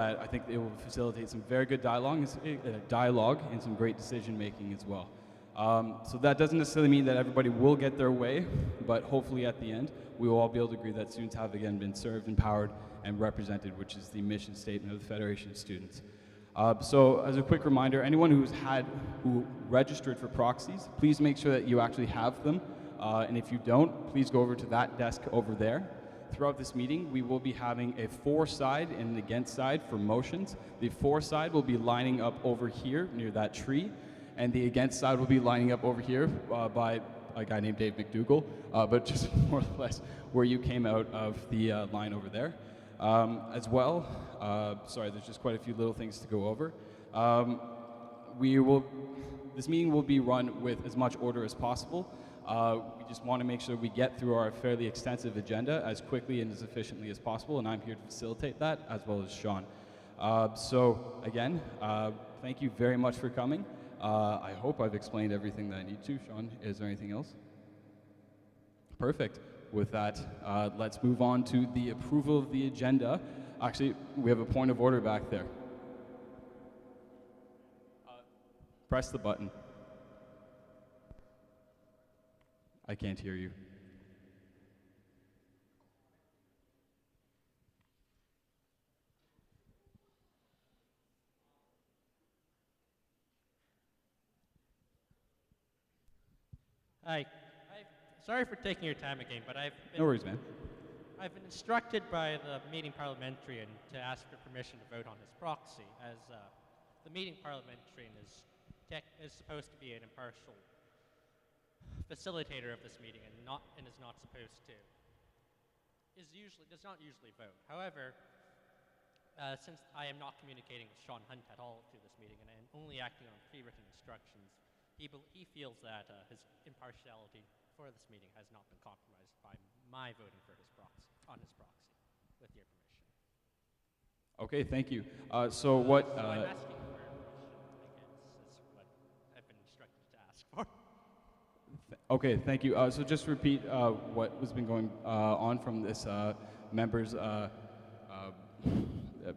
I think it will facilitate some very good dialogue and some great decision making as well. So that doesn't necessarily mean that everybody will get their way, but hopefully at the end we will all be able to agree that students have again been served, empowered, and represented, which is the mission statement of the Federation of Students. So as a quick reminder, anyone who registered for proxies, please make sure that you actually have them. And if you don't, please go over to that desk over there. Throughout this meeting, we will be having a for side and an against side for motions. The for side will be lining up over here near that tree, and the against side will be lining up over here by a guy named Dave McDougall, but just more or less where you came out of the line over there. As well, sorry, there's just quite a few little things to go over. This meeting will be run with as much order as possible. We just want to make sure we get through our fairly extensive agenda as quickly and as efficiently as possible, and I'm here to facilitate that, as well as Sean. So again, thank you very much for coming. I hope I've explained everything that I need to. Sean, is there anything else? Perfect. With that, let's move on to the approval of the agenda. Actually, we have a point of order back there. Press the button. I can't hear you. Hi. Sorry for taking your time again, but No worries, man. I've been instructed by the meeting parliamentarian to ask for permission to vote on this proxy, as the meeting parliamentarian is supposed to be an impartial facilitator of this meeting and is not supposed to does not usually vote. However, since I am not communicating with Sean Hunt at all through this meeting and I am only acting on pre-written instructions, he feels that his impartiality for this meeting has not been compromised by my voting for his proxy with your permission. Okay, thank you. So what? So I'm asking for permission, I guess, is what I've been instructed to ask for. Okay, thank you. So just repeat what has been going on from this members'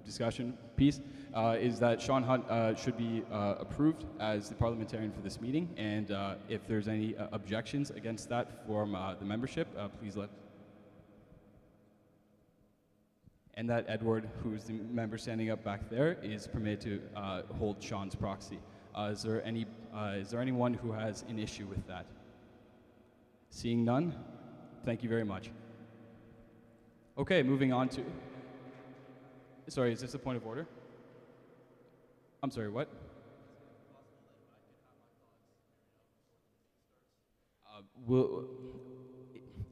discussion piece, is that Sean Hunt should be approved as the parliamentarian for this meeting, and if there's any objections against that from the membership, please let. And that Edward, who's the member standing up back there, is permitted to hold Sean's proxy. Is there anyone who has an issue with that? Seeing none, thank you very much. Okay, moving on to. Sorry, is this a point of order? I'm sorry, what?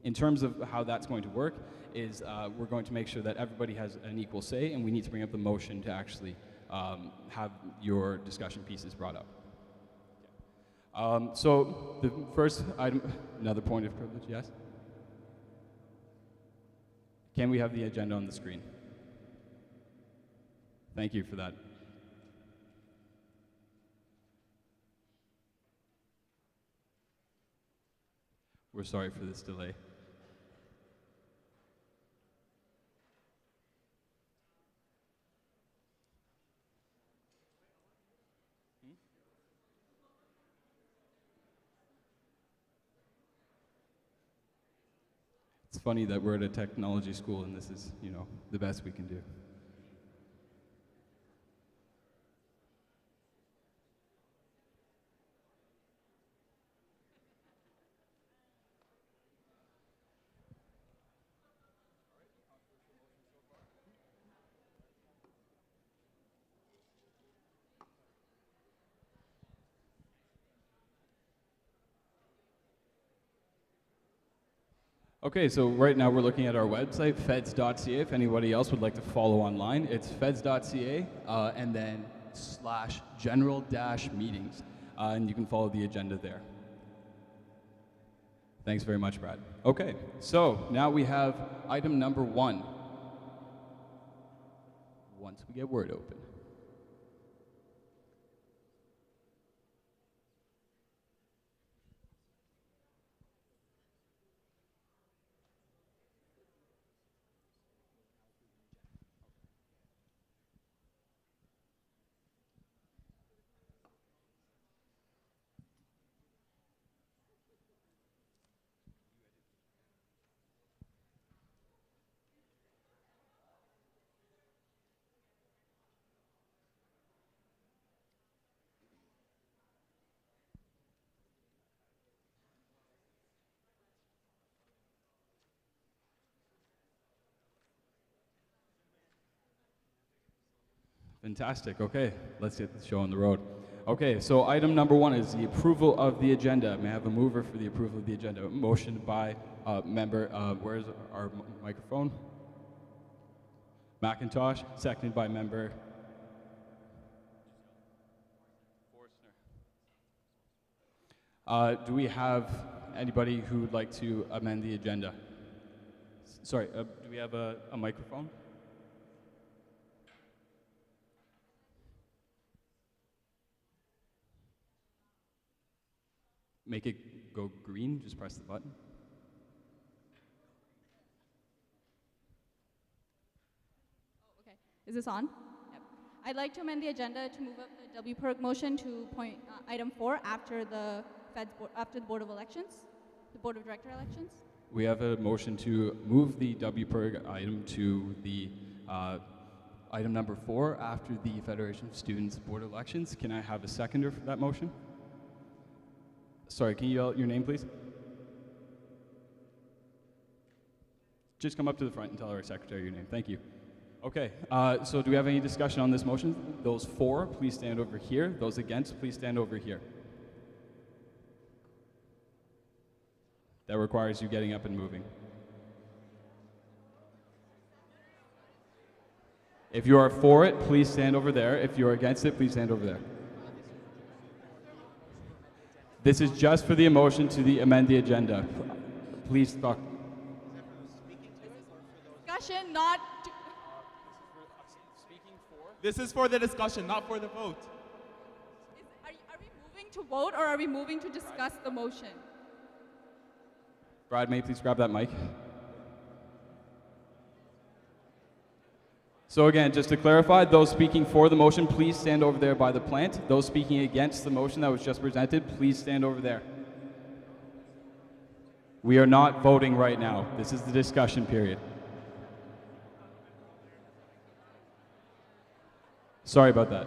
In terms of how that's going to work, is we're going to make sure that everybody has an equal say, and we need to bring up the motion to actually have your discussion pieces brought up. So the first item, another point of privilege, yes? Can we have the agenda on the screen? Thank you for that. We're sorry for this delay. It's funny that we're at a technology school and this is, the best we can do. Okay, so right now we're looking at our website, feds.ca. If anybody else would like to follow online, it's feds.ca and then /general-meetings, and you can follow the agenda there. Thanks very much, Brad. Okay, so now we have item number 1. Once we get Word open. Fantastic. Okay, let's get the show on the road. Okay, so item number 1 is the approval of the agenda. May I have a mover for the approval of the agenda? Motion by member, where's our microphone? McIntosh, seconded by member Forstner. Do we have anybody who would like to amend the agenda? Sorry, do we have a microphone? Make it go green, just press the button. Okay. Is this on? Yep. I'd like to amend the agenda to move up the WPERG motion to point item 4 after the after the Board of Elections, the Board of Director elections. We have a motion to move the WPERG item to the item number 4 after the Federation of Students Board of Elections. Can I have a seconder for that motion? Sorry, can you yell out your name, please? Just come up to the front and tell our secretary your name. Thank you. Okay, so do we have any discussion on this motion? Those for, please stand over here. Those against, please stand over here. That requires you getting up and moving. If you are for it, please stand over there. If you're against it, please stand over there. This is just for the motion to amend the agenda. Please talk. Discussion, not. This is for the discussion, not for the vote. Are we moving to vote or are we moving to discuss the motion? Brad, may you please grab that mic? So again, just to clarify, those speaking for the motion, please stand over there by the plant. Those speaking against the motion that was just presented, please stand over there. We are not voting right now. This is the discussion period. Sorry about that.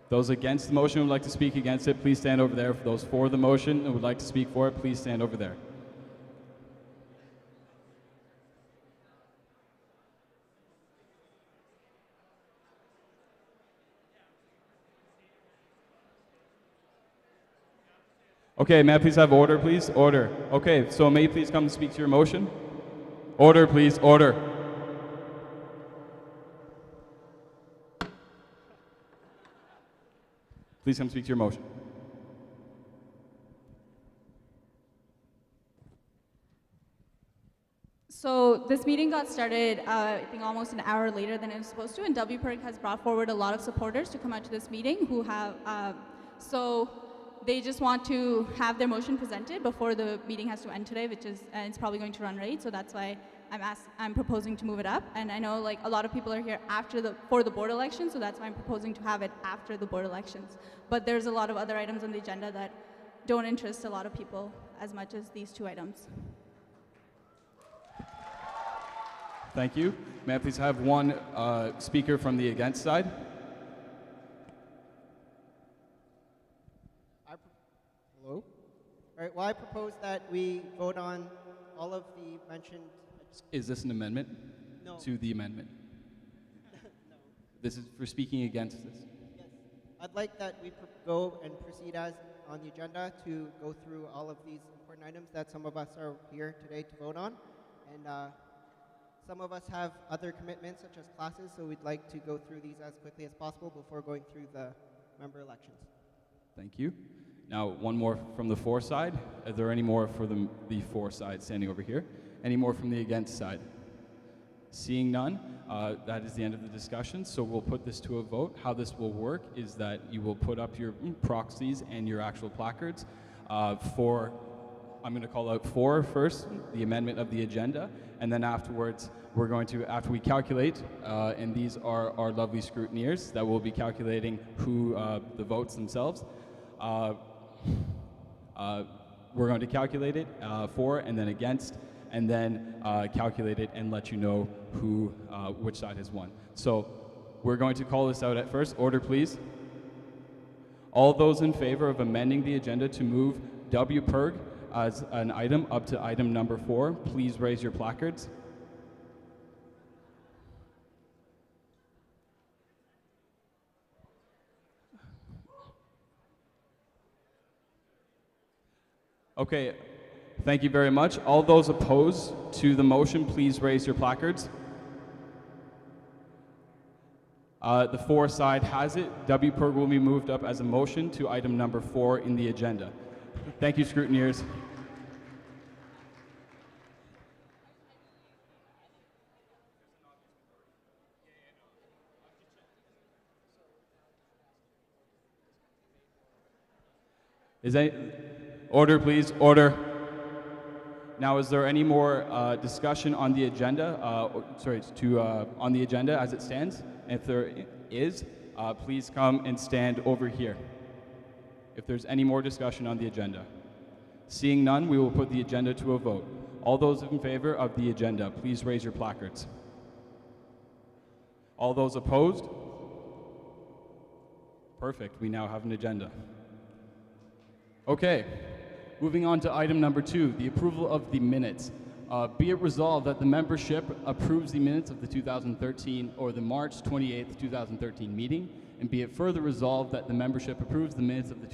Those against the motion who would like to speak against it, please stand over there. For those for the motion who would like to speak for it, please stand over there. Okay, may I please have order, please? Order. Okay, so may you please come and speak to your motion? Order, please. Order. Please come speak to your motion. So this meeting got started, I think almost an hour later than it was supposed to, and WPERG has brought forward a lot of supporters to come out to this meeting who have, so they just want to have their motion presented before the meeting has to end today, which is, and it's probably going to run late, so that's why I'm proposing to move it up. And I know like a lot of people are here for the board election, so that's why I'm proposing to have it after the board elections. But there's a lot of other items on the agenda that don't interest a lot of people as much as these 2 items. Thank you. May I please have one speaker from the against side? Hello? All right, well, I propose that we vote on all of the mentioned... Is this an amendment? No. To the amendment? No. This is for speaking against this. Yes. I'd like that we go and proceed as on the agenda to go through all of these important items that some of us are here today to vote on. And some of us have other commitments, such as classes, so we'd like to go through these as quickly as possible before going through the member elections. Thank you. Now, one more from the for side. Are there any more for the for side standing over here? Any more from the against side? Seeing none, that is the end of the discussion, so we'll put this to a vote. How this will work is that you will put up your proxies and your actual placards for, I'm going to call out for first, the amendment of the agenda, and then afterwards, we're going to, after we calculate, and these are our lovely scrutineers that will be calculating who the votes themselves. We're going to calculate it for and then against, and then calculate it and let you know who, which side has won. So we're going to call this out at first. Order, please. All those in favor of amending the agenda to move WPERG as an item up to item number 4, please raise your placards. Okay, thank you very much. All those opposed to the motion, please raise your placards. The for side has it. WPERG will be moved up as a motion to item number 4 in the agenda. Thank you, scrutineers. Order, please. Order. Now, is there any more discussion on the agenda? On the agenda as it stands? If there is, please come and stand over here. If there's any more discussion on the agenda. Seeing none, we will put the agenda to a vote. All those in favor of the agenda, please raise your placards. All those opposed? Perfect. We now have an agenda. Okay. Moving on to item number 2, the approval of the minutes. Be it resolved that the membership approves the minutes of the 2013 or the March 28th, 2013 meeting, and be it further resolved that the membership approves the minutes of the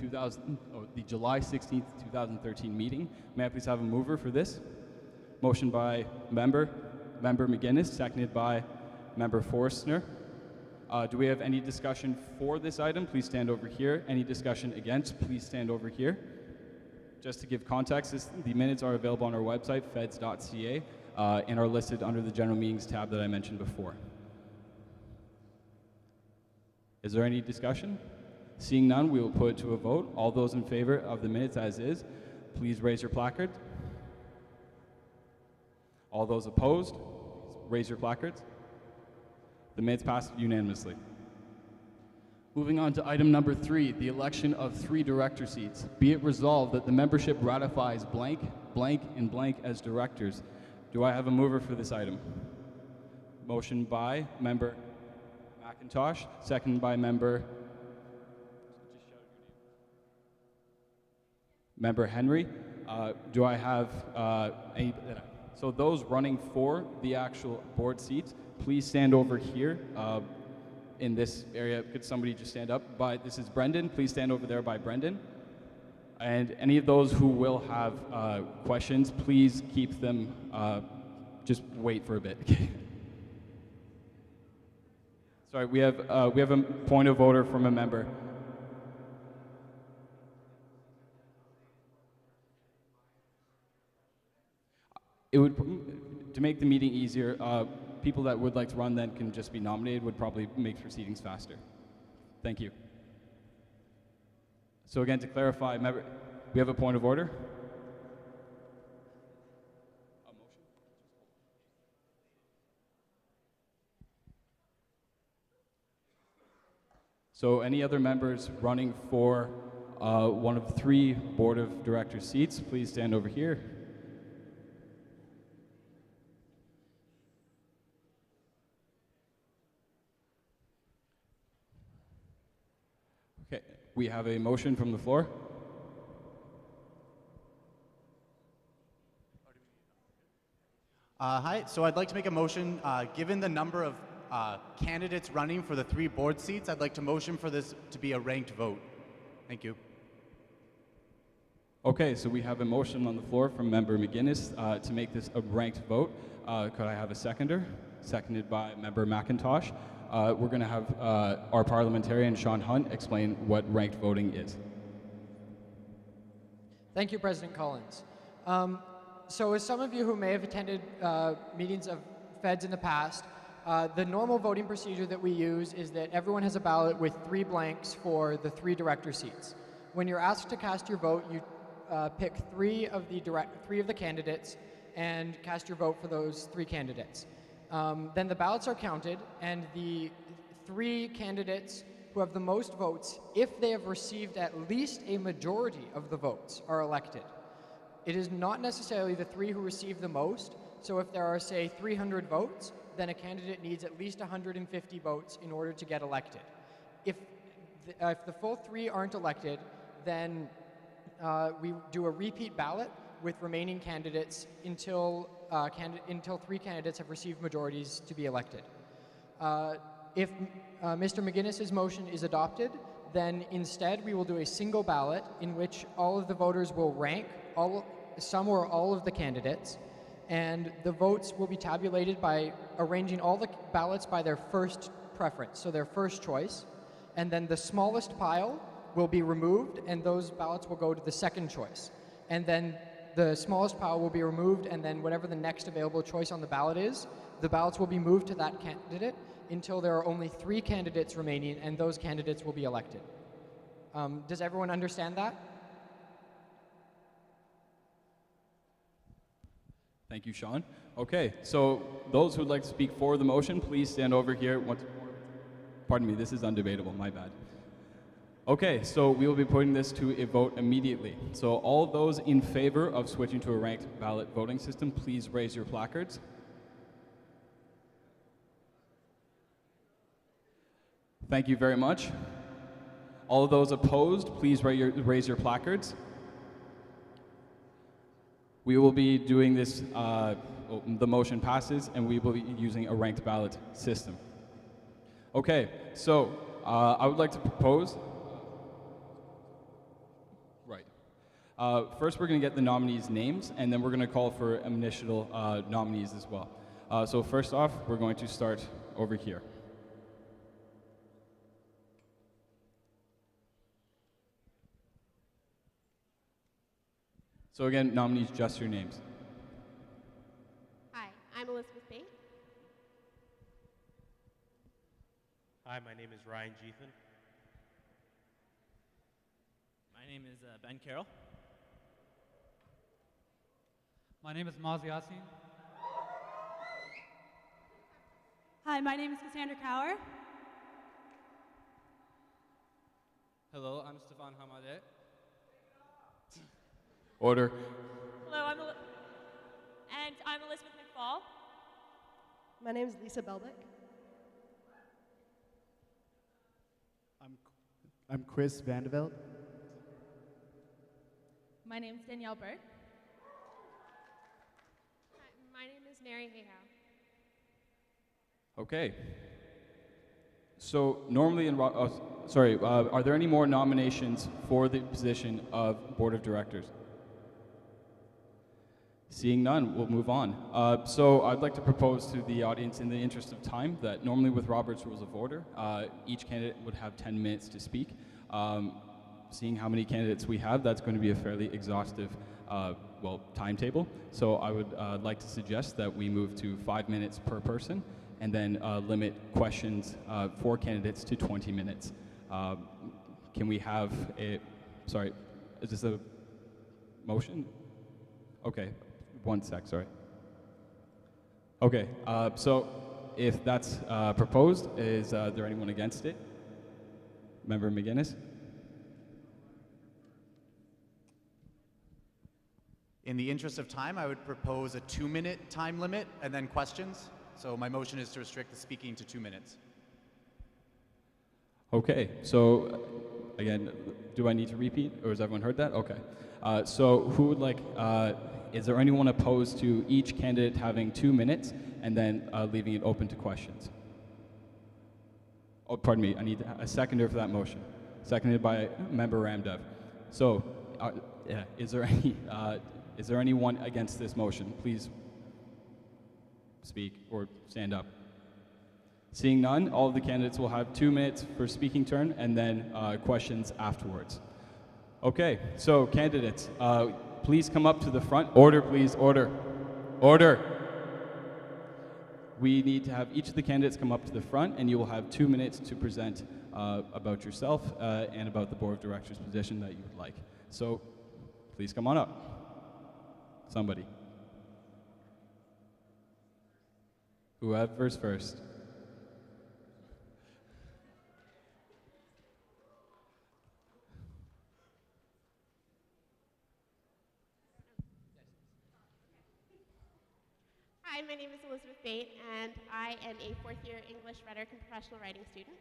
July 16th, 2013 meeting. May I please have a mover for this? Motion by Member McGuinness, seconded by Member Forstner. Do we have any discussion for this item? Please stand over here. Any discussion against? Please stand over here. Just to give context, the minutes are available on our website, feds.ca, and are listed under the General Meetings tab that I mentioned before. Is there any discussion? Seeing none, we will put it to a vote. All those in favor of the minutes as is, please raise your placard. All those opposed, raise your placards. The minutes pass unanimously. Moving on to item number 3, the election of 3 director seats. Be it resolved that the membership ratifies blank, blank, and blank as directors. Do I have a mover for this item? Motion by Member McIntosh, seconded by Member Henry. Do I have any? So those running for the actual board seats, please stand over here. In this area, could somebody just stand up? This is Brendan. Please stand over there by Brendan. And any of those who will have questions, please keep them, just wait for a bit. Sorry, we have a point of order from a member. It would, to make the meeting easier, people that would like to run then can just be nominated, would probably make proceedings faster. Thank you. So again, to clarify, we have a point of order. A motion? So any other members running for one of 3 board of directors seats, please stand over here. Okay, we have a motion from the floor. Hi, so I'd like to make a motion, given the number of candidates running for the 3 board seats, I'd like to motion for this to be a ranked vote. Thank you. Okay, so we have a motion on the floor from Member McGuinness to make this a ranked vote. Could I have a seconder? Seconded by Member McIntosh. We're going to have our parliamentarian, Sean Hunt, explain what ranked voting is. Thank you, President Collins. So as some of you who may have attended meetings of feds in the past, the normal voting procedure that we use is that everyone has a ballot with 3 blanks for the 3 director seats. When you're asked to cast your vote, you pick 3 of the candidates and cast your vote for those 3 candidates. Then the ballots are counted, and the 3 candidates who have the most votes, if they have received at least a majority of the votes, are elected. It is not necessarily the 3 who receive the most, so if there are, say, 300 votes, then a candidate needs at least 150 votes in order to get elected. If the full 3 aren't elected, then we do a repeat ballot with remaining candidates until 3 candidates have received majorities to be elected. If Mr. McGuinness's motion is adopted, then instead we will do a single ballot in which all of the voters will rank some or all of the candidates, and the votes will be tabulated by arranging all the ballots by their first preference, so their first choice, and then the smallest pile will be removed, and those ballots will go to the second choice. And then the smallest pile will be removed, and then whatever the next available choice on the ballot is, the ballots will be moved to that candidate until there are only 3 candidates remaining, and those candidates will be elected. Does everyone understand that? Thank you, Sean. Okay, so those who would like to speak for the motion, please stand over here. Pardon me, this is undebatable, my bad. Okay, so we will be putting this to a vote immediately. So all those in favor of switching to a ranked ballot voting system, please raise your placards. Thank you very much. All of those opposed, please raise your placards. We will be doing this, the motion passes, and we will be using a ranked ballot system. Okay, so I would like to propose, first we're going to get the nominees' names, and then we're going to call for initial nominees as well. So first off, we're going to start over here. So again, nominees, just your names. Hi, I'm Elizabeth Bate. Hi, my name is Ryan Jethan. My name is Ben Carroll. My name is Maz Yassin. Hi, my name is Cassandra Cower. Hello, I'm Stefan Hamadeh. Order. Hello, I'm Elizabeth McFall. My name is Lisa Belbeck. I'm Chris Vandeveld. My name is Danielle Burke. Hi, my name is Mary Hayhow. Okay. So normally are there any more nominations for the position of Board of Directors? Seeing none, we'll move on. So I'd like to propose to the audience, in the interest of time, that normally with Robert's Rules of Order, each candidate would have 10 minutes to speak. Seeing how many candidates we have, that's going to be a fairly exhaustive timetable. So I would like to suggest that we move to 5 minutes per person, and then limit questions for candidates to 20 minutes. Can we have sorry, is this a motion? Okay, 1 sec, sorry. Okay, so if that's proposed, is there anyone against it? Member McGinnis? In the interest of time, I would propose a 2-minute time limit and then questions. So my motion is to restrict the speaking to 2 minutes. Okay, so again, do I need to repeat, or has everyone heard that? Okay. So who would like, is there anyone opposed to each candidate having 2 minutes and then leaving it open to questions? Oh, pardon me, I need a seconder for that motion. Seconded by Member Ramdev. So, is there anyone against this motion? Please speak or stand up. Seeing none, all of the candidates will have 2 minutes for speaking turn and then questions afterwards. Okay, so candidates, please come up to the front. Order, please, order. Order. We need to have each of the candidates come up to the front, and you will have 2 minutes to present about yourself and about the Board of Directors position that you would like. So please come on up. Somebody. Whoever's first. Hi, my name is Elizabeth Bate, and I am a 4th-year English Rhetoric and Professional Writing student.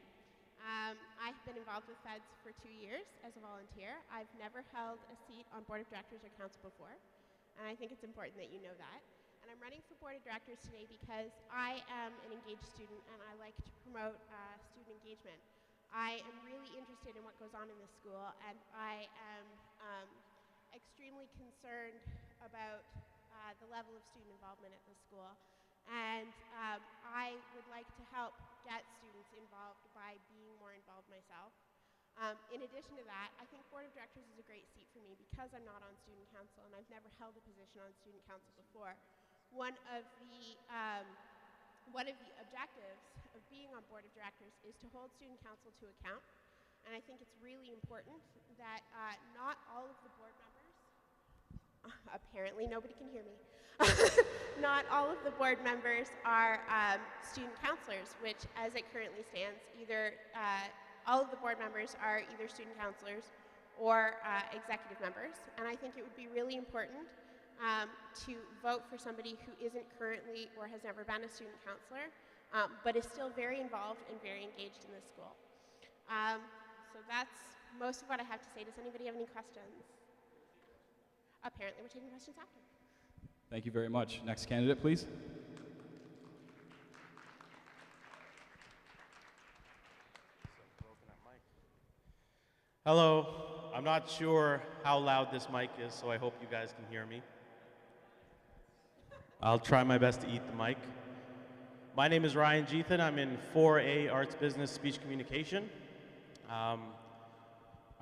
I've been involved with FEDS for 2 years as a volunteer. I've never held a seat on Board of Directors or Council before, and I think it's important that you know that. And I'm running for Board of Directors today because I am an engaged student, and I like to promote student engagement. I am really interested in what goes on in this school, and I am extremely concerned about the level of student involvement at the school. And I would like to help get students involved by being more involved myself. In addition to that, I think board of directors is a great seat for me because I'm not on student council and I've never held a position on student council before. One of the objectives of being on board of directors is to hold student council to account. And I think it's really important that not all of the board members, apparently nobody can hear me, not all of the board members are student councilors, which as it currently stands, all of the board members are either student councilors or executive members. And I think it would be really important to vote for somebody who isn't currently or has never been a student councilor, but is still very involved and very engaged in this school. So that's most of what I have to say. Does anybody have any questions? Apparently we're taking questions after. Thank you very much. Next candidate, please. Hello. I'm not sure how loud this mic is, so I hope you guys can hear me. I'll try my best to eat the mic. My name is Ryan Jeethan. I'm in 4A Arts, Business, Speech Communication.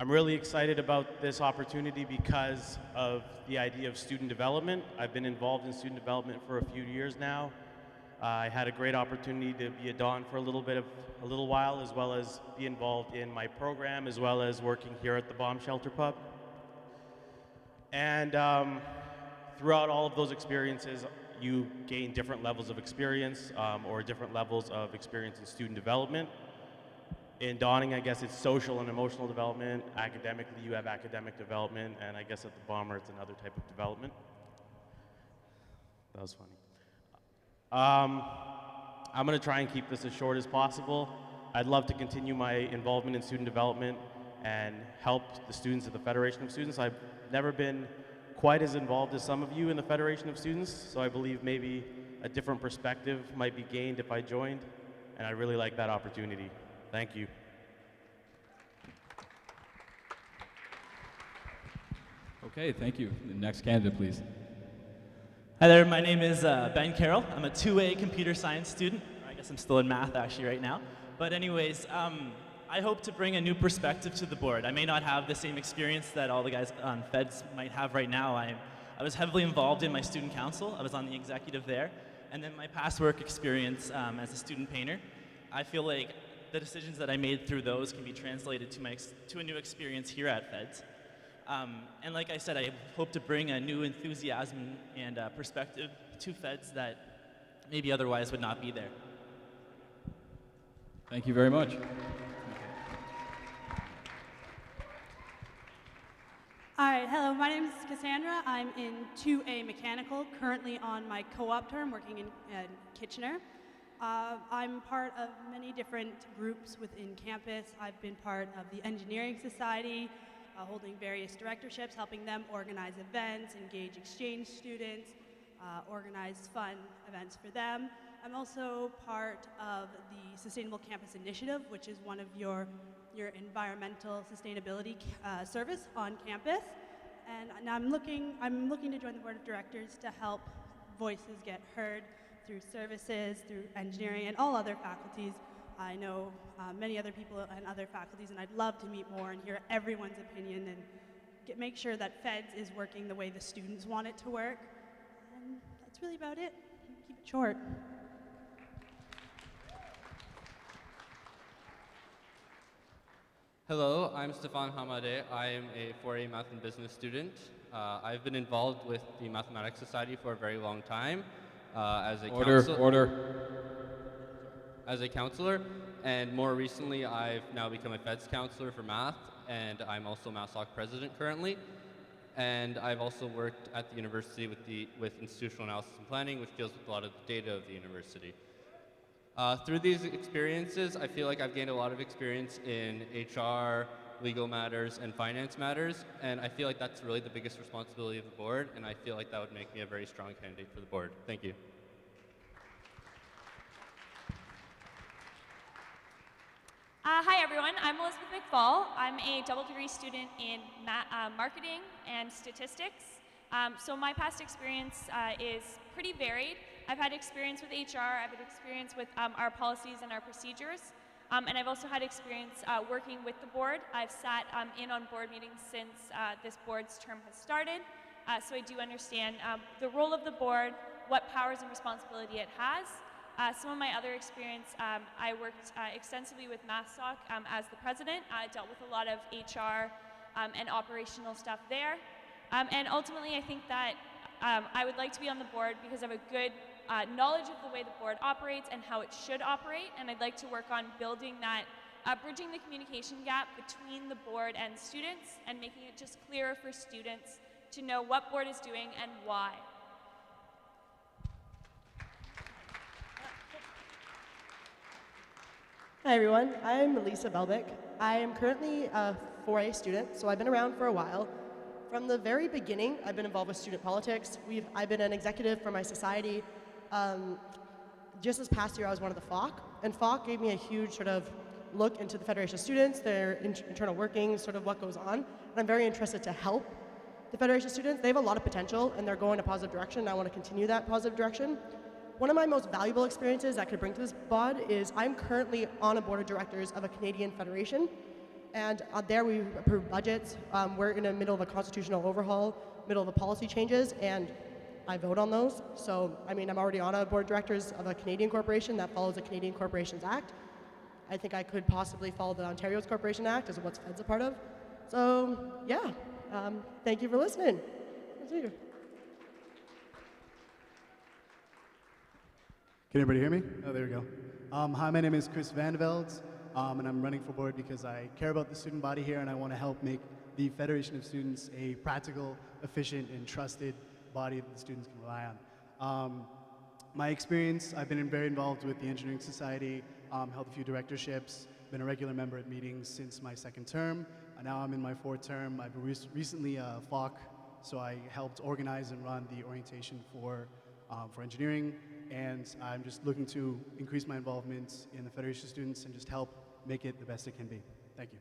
I'm really excited about this opportunity because of the idea of student development. I've been involved in student development for a few years now. I had a great opportunity to be a Don for a little while, as well as be involved in my program, as well as working here at the Bomb Shelter Pub. And throughout all of those experiences, you gain different levels of experience or different levels of experience in student development. In Donning, I guess it's social and emotional development. Academically, you have academic development, and I guess at the Bomber, it's another type of development. That was funny. I'm going to try and keep this as short as possible. I'd love to continue my involvement in student development and help the students at the Federation of Students. I've never been quite as involved as some of you in the Federation of Students, so I believe maybe a different perspective might be gained if I joined, and I really like that opportunity. Thank you. Okay, thank you. The next candidate, please. Hi there, my name is Ben Carroll. I'm a 2A computer science student. I guess I'm still in math actually right now. But anyways, I hope to bring a new perspective to the board. I may not have the same experience that all the guys on Feds might have right now. I was heavily involved in my student council. I was on the executive there. And then my past work experience as a student painter. I feel like the decisions that I made through those can be translated to a new experience here at Feds. And like I said, I hope to bring a new enthusiasm and perspective to Feds that maybe otherwise would not be there. Thank you very much. All right, hello, my name is Cassandra. I'm in 2A Mechanical, currently on my co-op term, working in Kitchener. I'm part of many different groups within campus. I've been part of the Engineering Society, holding various directorships, helping them organize events, engage exchange students, organize fun events for them. I'm also part of the Sustainable Campus Initiative, which is one of your environmental sustainability service on campus. And I'm looking to join the board of directors to help voices get heard through services, through engineering, and all other faculties. I know many other people and other faculties, and I'd love to meet more and hear everyone's opinion and make sure that Feds is working the way the students want it to work. And that's really about it. Keep it short. Hello, I'm Stefan Hamadeh. I am a 4A Math and Business student. I've been involved with the Mathematics Society for a very long time as a as a counselor, and more recently I've now become a Feds counselor for math, and I'm also MassSoc president currently. And I've also worked at the university with institutional analysis and planning, which deals with a lot of the data of the university. Through these experiences, I feel like I've gained a lot of experience in HR, legal matters, and finance matters, and I feel like that's really the biggest responsibility of the board, and I feel like that would make me a very strong candidate for the board. Thank you. Hi everyone, I'm Elizabeth McFall. I'm a double degree student in marketing and statistics. So my past experience is pretty varied. I've had experience with HR, I've had experience with our policies and our procedures, and I've also had experience working with the board. I've sat in on board meetings since this board's term has started, so I do understand the role of the board, what powers and responsibility it has. Some of my other experience, I worked extensively with MassSoc as the president. I dealt with a lot of HR and operational stuff there. And ultimately, I think that I would like to be on the board because I have a good knowledge of the way the board operates and how it should operate. And I'd like to work on building that, bridging the communication gap between the board and students and making it just clearer for students to know what board is doing and why. Hi everyone, I'm Lisa Beldick. I am currently a 4A student, so I've been around for a while. From the very beginning, I've been involved with student politics. I've been an executive for my society. Just this past year, I was one of the FOC, and FOC gave me a huge sort of look into the Federation of Students, their internal workings, sort of what goes on, and I'm very interested to help the Federation of Students. They have a lot of potential, and they're going in a positive direction, and I want to continue that positive direction. One of my most valuable experiences I could bring to this bod is I'm currently on a board of directors of a Canadian federation, and there we approve budgets. We're in the middle of a constitutional overhaul, middle of the policy changes, and I vote on those. So, I mean, I'm already on a board of directors of a Canadian corporation that follows the Canadian Corporations Act. I think I could possibly follow the Ontario's Corporation Act, as what's Fed's a part of. So, yeah, thank you for listening. See you. Can everybody hear me? Oh, there we go. Hi, my name is Chris Vandeveld, and I'm running for board because I care about the student body here and I want to help make the Federation of Students a practical, efficient, and trusted body that the students can rely on. My experience, I've been very involved with the Engineering Society, held a few directorships, been a regular member at meetings since my second term, and now I'm in my fourth term. I've recently FOC, so I helped organize and run the orientation for engineering, and I'm just looking to increase my involvement in the Federation of Students and just help make it the best it can be. Thank you.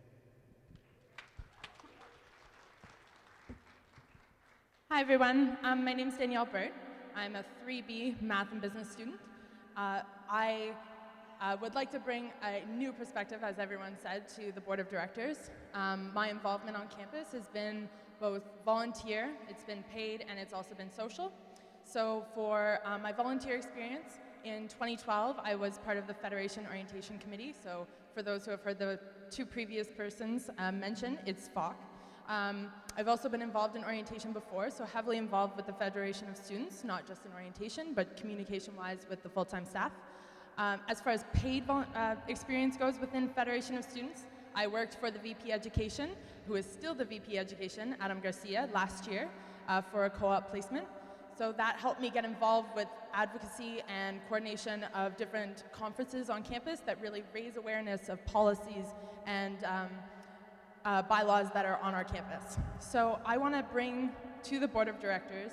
Hi everyone, my name is Danielle Burt. I'm a 3B Math and Business student. I would like to bring a new perspective, as everyone said, to the Board of Directors. My involvement on campus has been both volunteer, it's been paid, and it's also been social. So for my volunteer experience, in 2012, I was part of the Federation Orientation Committee. So for those who have heard the two previous persons mention, it's FOC. I've also been involved in orientation before, so heavily involved with the Federation of Students, not just in orientation, but communication-wise with the full-time staff. As far as paid experience goes within Federation of Students, I worked for the VP Education, who is still the VP Education, Adam Garcia, last year for a co-op placement. So that helped me get involved with advocacy and coordination of different conferences on campus that really raise awareness of policies and bylaws that are on our campus. So I want to bring to the Board of Directors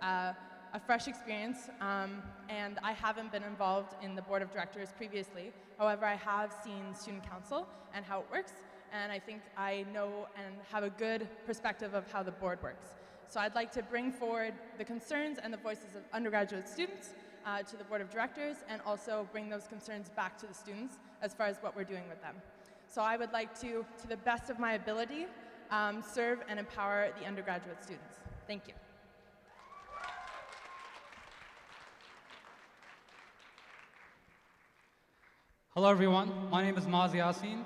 a fresh experience, and I haven't been involved in the Board of Directors previously. However, I have seen Student Council and how it works, and I think I know and have a good perspective of how the board works. So I'd like to bring forward the concerns and the voices of undergraduate students to the Board of Directors, and also bring those concerns back to the students as far as what we're doing with them. So I would like to the best of my ability, serve and empower the undergraduate students. Thank you. Hello everyone, my name is Maz Yassin,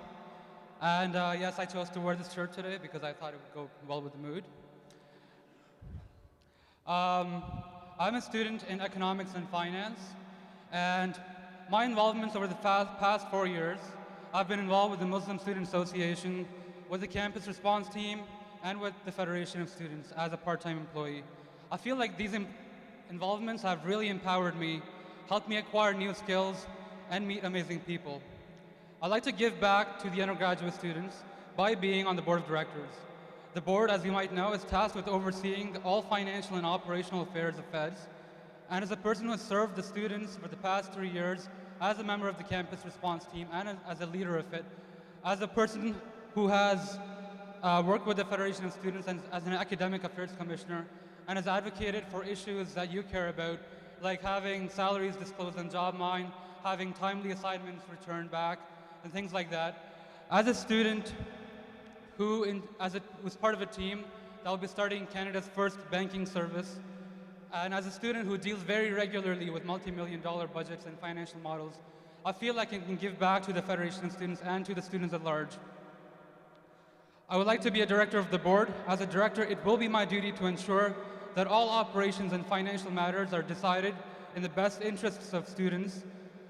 and yes, I chose to wear this shirt today because I thought it would go well with the mood. I'm a student in economics and finance, and my involvements over the past 4 years, I've been involved with the Muslim Student Association, with the campus response team, and with the Federation of Students as a part-time employee. I feel like these involvements have really empowered me, helped me acquire new skills, and meet amazing people. I'd like to give back to the undergraduate students by being on the Board of Directors. The board, as you might know, is tasked with overseeing all financial and operational affairs of FEDS, and as a person who has served the students for the past 3 years as a member of the campus response team and as a leader of it, As a person who has worked with the Federation of Students and as an academic affairs commissioner and has advocated for issues that you care about, like having salaries disclosed on JobMine, having timely assignments returned back, and things like that. As a student who was part of a team that will be starting Canada's first banking service, and as a student who deals very regularly with multi-million-dollar budgets and financial models, I feel like I can give back to the Federation of Students and to the students at large. I would like to be a director of the board. As a director, it will be my duty to ensure that all operations and financial matters are decided in the best interests of students,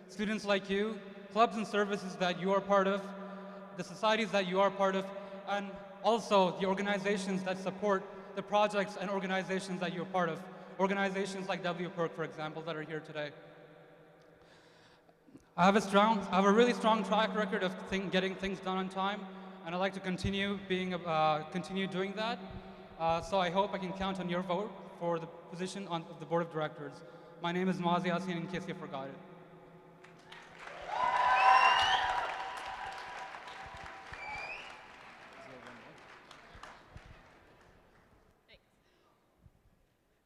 students like you, clubs and services that you are part of, the societies that you are part of, and also the organizations that support the projects and organizations that you're part of. Organizations like WPERC, for example, that are here today. I have a really strong track record of getting things done on time, and I'd like to continue doing that. So I hope I can count on your vote for the position of the board of directors. My name is Mazi Yasin, in case you forgot it.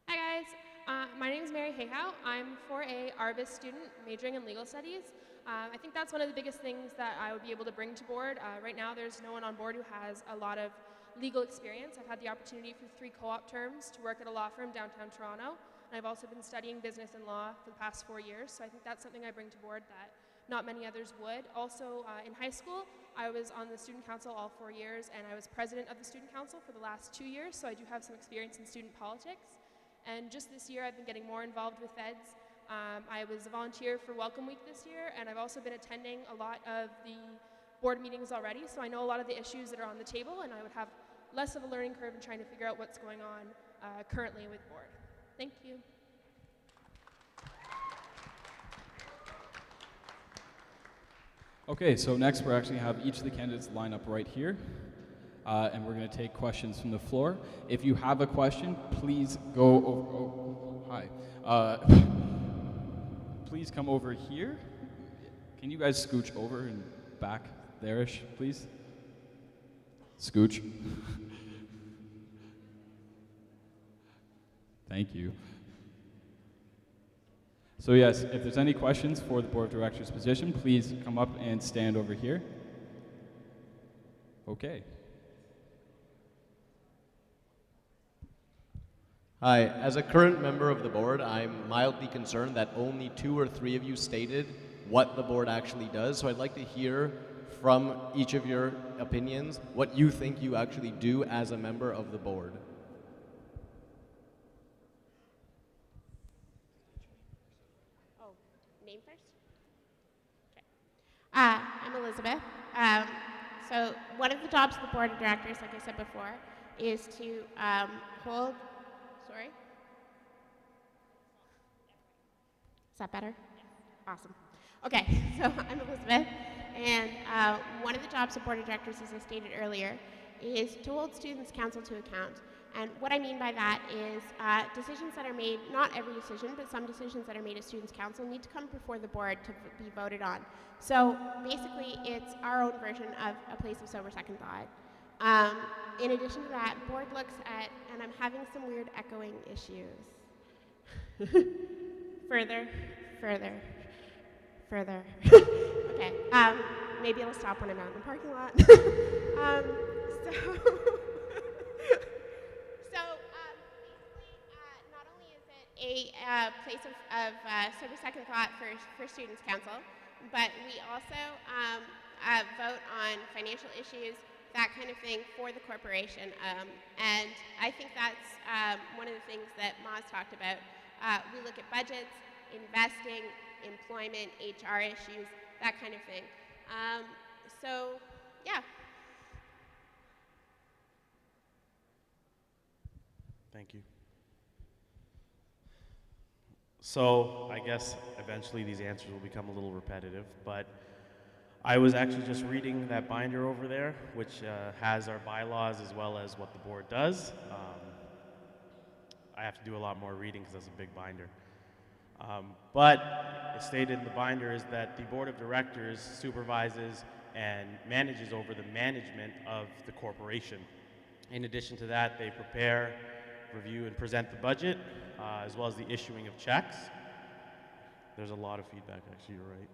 Hi guys, my name is Mary Hayhow. I'm 4A Arvis student majoring in legal studies. I think that's one of the biggest things that I would be able to bring to board. Right now there's no one on board who has a lot of legal experience. I've had the opportunity for 3 co-op terms to work at a law firm downtown Toronto, and I've also been studying business and law for the past 4 years, so I think that's something I bring to board that not many others would. Also, in high school, I was on the student council all 4 years, and I was president of the student council for the last 2 years, so I do have some experience in student politics. And just this year, I've been getting more involved with feds. I was a volunteer for Welcome Week this year, and I've also been attending a lot of the board meetings already, so I know a lot of the issues that are on the table, and I would have less of a learning curve in trying to figure out what's going on currently with board. Thank you. Okay, so next we're actually going to have each of the candidates line up right here. And we're going to take questions from the floor. If you have a question, please go over. Oh, hi. Please come over here. Can you guys scooch over and back there-ish, please? Scooch. Thank you. So yes, if there's any questions for the board of directors position, please come up and stand over here. Okay. Hi, as a current member of the board, I'm mildly concerned that only 2 or 3 of you stated what the board actually does, so I'd like to hear from each of your opinions what you think you actually do as a member of the board. Oh, name first? Okay. I'm Elizabeth. So one of the jobs of the board of directors, like I said before, is to hold. Sorry? Is that better? Awesome. Okay, so I'm Elizabeth, and one of the jobs of board of directors, as I stated earlier, is to hold students' council to account. And what I mean by that is decisions that are made, not every decision, but some decisions that are made at students' council need to come before the board to be voted on. So basically, it's our own version of a place of sober second thought. In addition to that, board looks at, and I'm having some weird echoing issues. Further. Okay, maybe it'll stop when I'm out in the parking lot. Basically, not only is it a place of sober second thought for Students' Council, but we also vote on financial issues, that kind of thing for the corporation. And I think that's one of the things that Maz talked about. We look at budgets, investing, employment, HR issues, that kind of thing. So, yeah. Thank you. So I guess eventually these answers will become a little repetitive, but I was actually just reading that binder over there, which has our bylaws as well as what the board does. I have to do a lot more reading because that's a big binder. But it stated in the binder is that the board of directors supervises and manages over the management of the corporation. In addition to that, they prepare, review, and present the budget, as well as the issuing of checks. There's a lot of feedback, actually, you're right.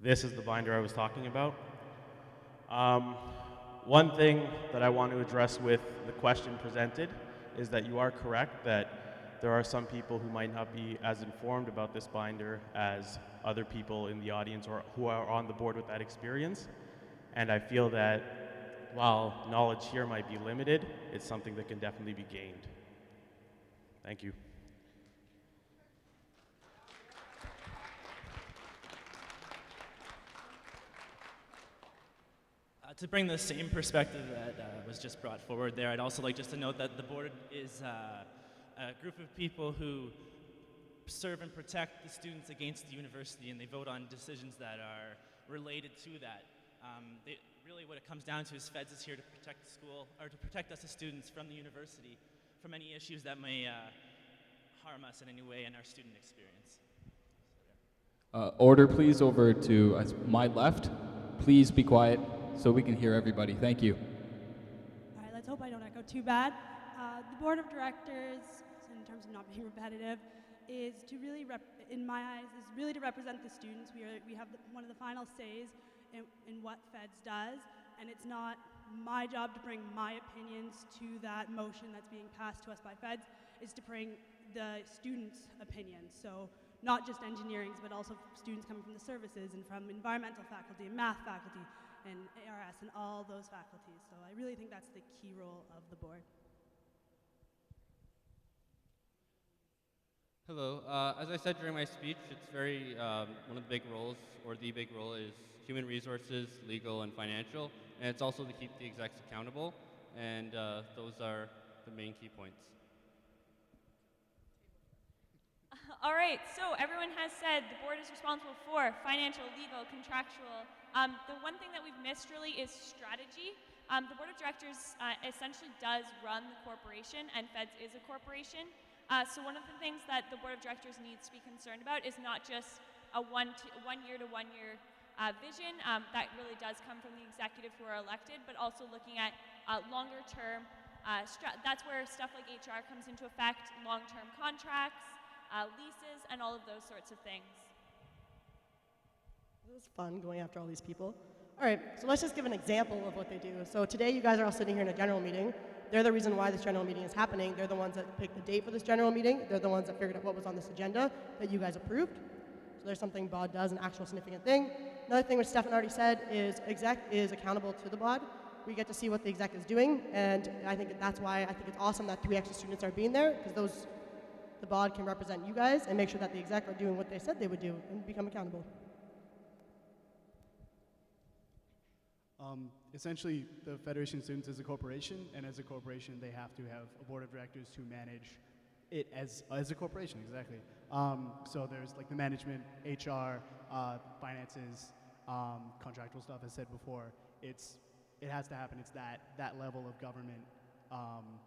This is the binder I was talking about. One thing that I want to address with the question presented is that you are correct that there are some people who might not be as informed about this binder as other people in the audience or who are on the board with that experience. And I feel that while knowledge here might be limited, it's something that can definitely be gained. Thank you. To bring the same perspective that was just brought forward there, I'd also like just to note that the board is a group of people who serve and protect the students against the university, and they vote on decisions that are related to that. Really what it comes down to is Feds is here to protect the school, or to protect us as students from the university, from any issues that may harm us in any way in our student experience. Order, please, over to my left. Please be quiet so we can hear everybody. Thank you. All right, let's hope I don't echo too bad. The board of directors, in terms of not being repetitive, is to really, in my eyes, is really to represent the students. We have one of the final says in what Feds does, and it's not my job to bring my opinions to that motion that's being passed to us by Feds. Is to bring the students' opinions. So not just engineering's, but also students coming from the services and from environmental faculty and math faculty and ARS and all those faculties. So I really think that's the key role of the board. Hello. As I said during my speech, it's very, one of the big roles, or the big role, is human resources, legal, and financial. And it's also to keep the execs accountable. And those are the main key points. All right, so everyone has said the board is responsible for financial, legal, contractual. The one thing that we've missed really is strategy. The board of directors essentially does run the corporation, and Feds is a corporation. So one of the things that the board of directors needs to be concerned about is not just a one year to one year vision. That really does come from the executive who are elected, but also looking at longer term. That's where stuff like HR comes into effect, long-term contracts, leases, and all of those sorts of things. It was fun going after all these people. All right, so let's just give an example of what they do. So today you guys are all sitting here in a general meeting. They're the reason why this general meeting is happening. They're the ones that picked the date for this general meeting. They're the ones that figured out what was on this agenda that you guys approved. So there's something BOD does, an actual significant thing. Another thing which Stefan already said is exec is accountable to the BOD. We get to see what the exec is doing, and I think that's why I think it's awesome that 3 extra students are being there, because the BOD can represent you guys and make sure that the exec are doing what they said they would do and become accountable. Essentially, the Federation of Students is a corporation, and as a corporation, they have to have a board of directors to manage it as a corporation, exactly. So there's like the management, HR, finances, contractual stuff, as said before. It has to happen. It's that level of government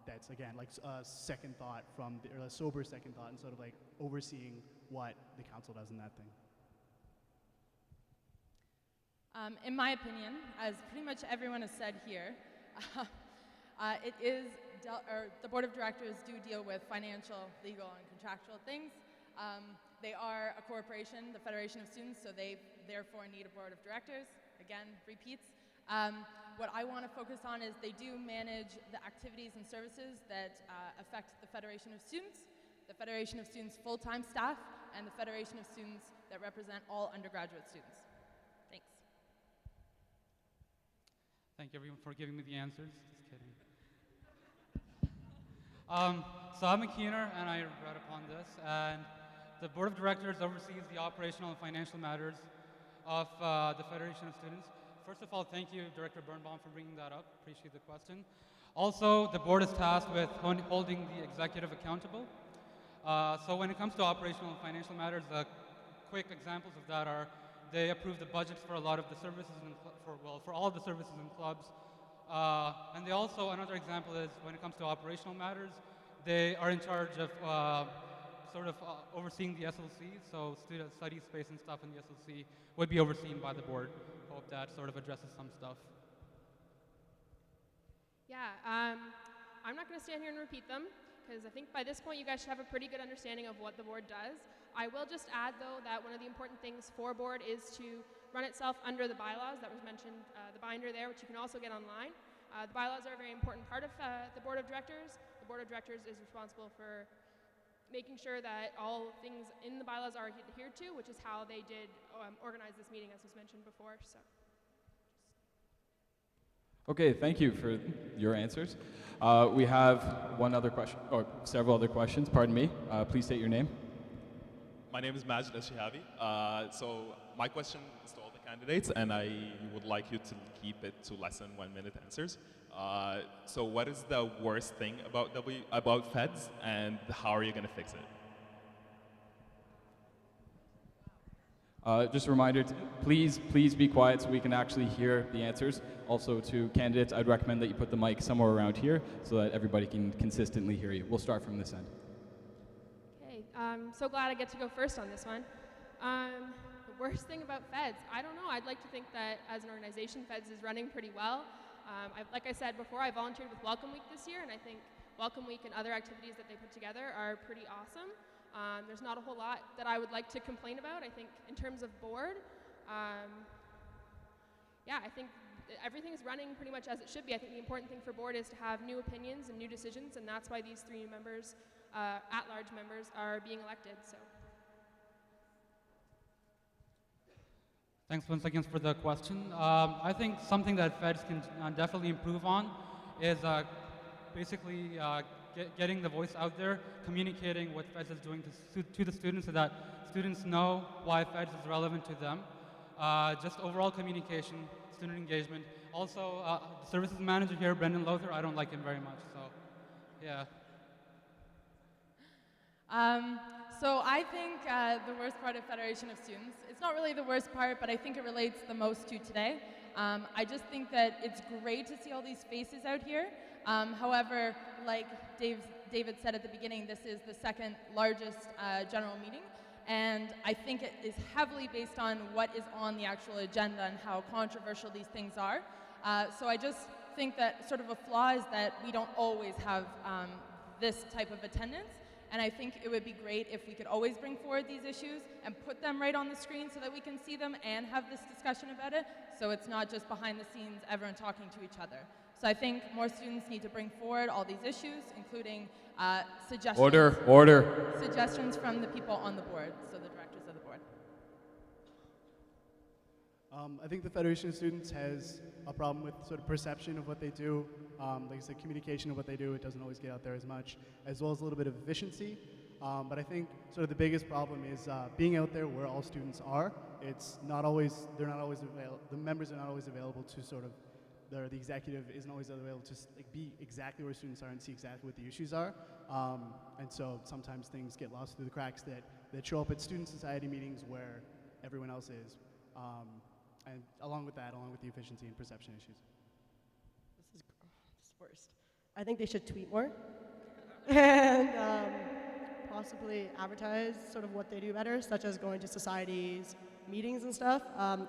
that's, again, like a second thought or a sober second thought, and sort of like overseeing what the council does in that thing. In my opinion, as pretty much everyone has said here, the board of directors do deal with financial, legal, and contractual things. They are a corporation, the Federation of Students, so they therefore need a board of directors. Again, repeats. What I want to focus on is they do manage the activities and services that affect the Federation of Students, the Federation of Students full-time staff, and the Federation of Students that represent all undergraduate students. Thanks. Thank you everyone for giving me the answers. Just kidding. So I'm a keener, and I read upon this, and the board of directors oversees the operational and financial matters of the Federation of Students. First of all, thank you, Director Birnbaum, for bringing that up. Appreciate the question. Also, the board is tasked with holding the executive accountable. So when it comes to operational and financial matters, quick examples of that are they approve the budgets for a lot of the services, for all of the services and clubs. And they also, another example is when it comes to operational matters, they are in charge of sort of overseeing the SLC, so student study space and stuff in the SLC would be overseen by the board. Hope that sort of addresses some stuff. Yeah, I'm not going to stand here and repeat them, because I think by this point you guys should have a pretty good understanding of what the board does. I will just add, though, that one of the important things for board is to run itself under the bylaws that was mentioned, the binder there, which you can also get online. The bylaws are a very important part of the board of directors. The board of directors is responsible for making sure that all things in the bylaws are adhered to, which is how they did organize this meeting, as was mentioned before. So. Okay, thank you for your answers. We have one other question, or several other questions, pardon me. Please state your name. My name is Majid Ashihavi. So my question is to all the candidates, and I would like you to keep it to less than 1 minute answers. So what is the worst thing about feds, and how are you going to fix it? Just a reminder, please be quiet so we can actually hear the answers. Also to candidates, I'd recommend that you put the mic somewhere around here so that everybody can consistently hear you. We'll start from this end. Okay, I'm so glad I get to go first on this one. The worst thing about feds, I don't know. I'd like to think that as an organization, feds is running pretty well. Like I said before, I volunteered with Welcome Week this year, and I think Welcome Week and other activities that they put together are pretty awesome. There's not a whole lot that I would like to complain about. I think in terms of board, yeah, I think everything's running pretty much as it should be. I think the important thing for board is to have new opinions and new decisions, and that's why these 3 members, at-large members, are being elected. So. Thanks once again for the question. I think something that feds can definitely improve on is basically getting the voice out there, communicating what feds is doing to the students so that students know why feds is relevant to them. Just overall communication, student engagement. Also, the services manager here, Brendan Lothar, I don't like him very much, so yeah. So I think the worst part of Federation of Students, it's not really the worst part, but I think it relates the most to today. I just think that it's great to see all these faces out here. However, like David said at the beginning, this is the 2nd largest general meeting, and I think it is heavily based on what is on the actual agenda and how controversial these things are. So I just think that sort of a flaw is that we don't always have this type of attendance. And I think it would be great if we could always bring forward these issues and put them right on the screen so that we can see them and have this discussion about it, so it's not just behind the scenes, everyone talking to each other. So I think more students need to bring forward all these issues, including suggestions. Order. Suggestions from the people on the board, so the directors of the board. I think the Federation of Students has a problem with sort of perception of what they do. Like I said, communication of what they do, it doesn't always get out there as much, as well as a little bit of efficiency. But I think sort of the biggest problem is being out there where all students are. It's not always, they're not always available, the members are not always available to sort of, the executive isn't always available to like, be exactly where students are and see exactly what the issues are. And so sometimes things get lost through the cracks that show up at student society meetings where everyone else is. And along with that, along with the efficiency and perception issues. This is worst. I think they should tweet more and possibly advertise sort of what they do better, such as going to societies, meetings and stuff.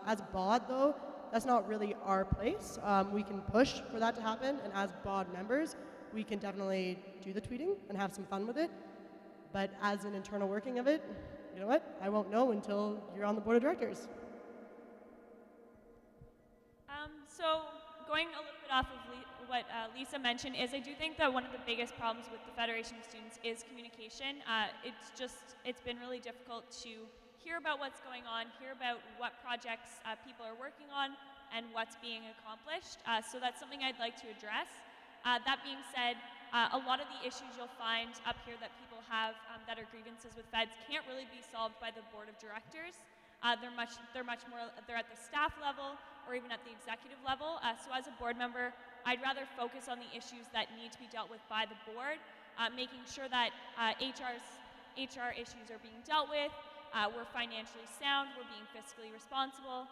As BOD though, that's not really our place. We can push for that to happen, and as BOD members, we can definitely do the tweeting and have some fun with it. But as an internal working of it, you know what? I won't know until you're on the board of directors. So going a little bit off of what Lisa mentioned is I do think that one of the biggest problems with the Federation of Students is communication. It's been really difficult to hear about what's going on, hear about what projects people are working on and what's being accomplished. So that's something I'd like to address. That being said, a lot of the issues you'll find up here that people have that are grievances with feds can't really be solved by the board of directors. They're much more, they're at the staff level or even at the executive level. So as a board member, I'd rather focus on the issues that need to be dealt with by the board, making sure that HR issues are being dealt with, we're financially sound, we're being fiscally responsible,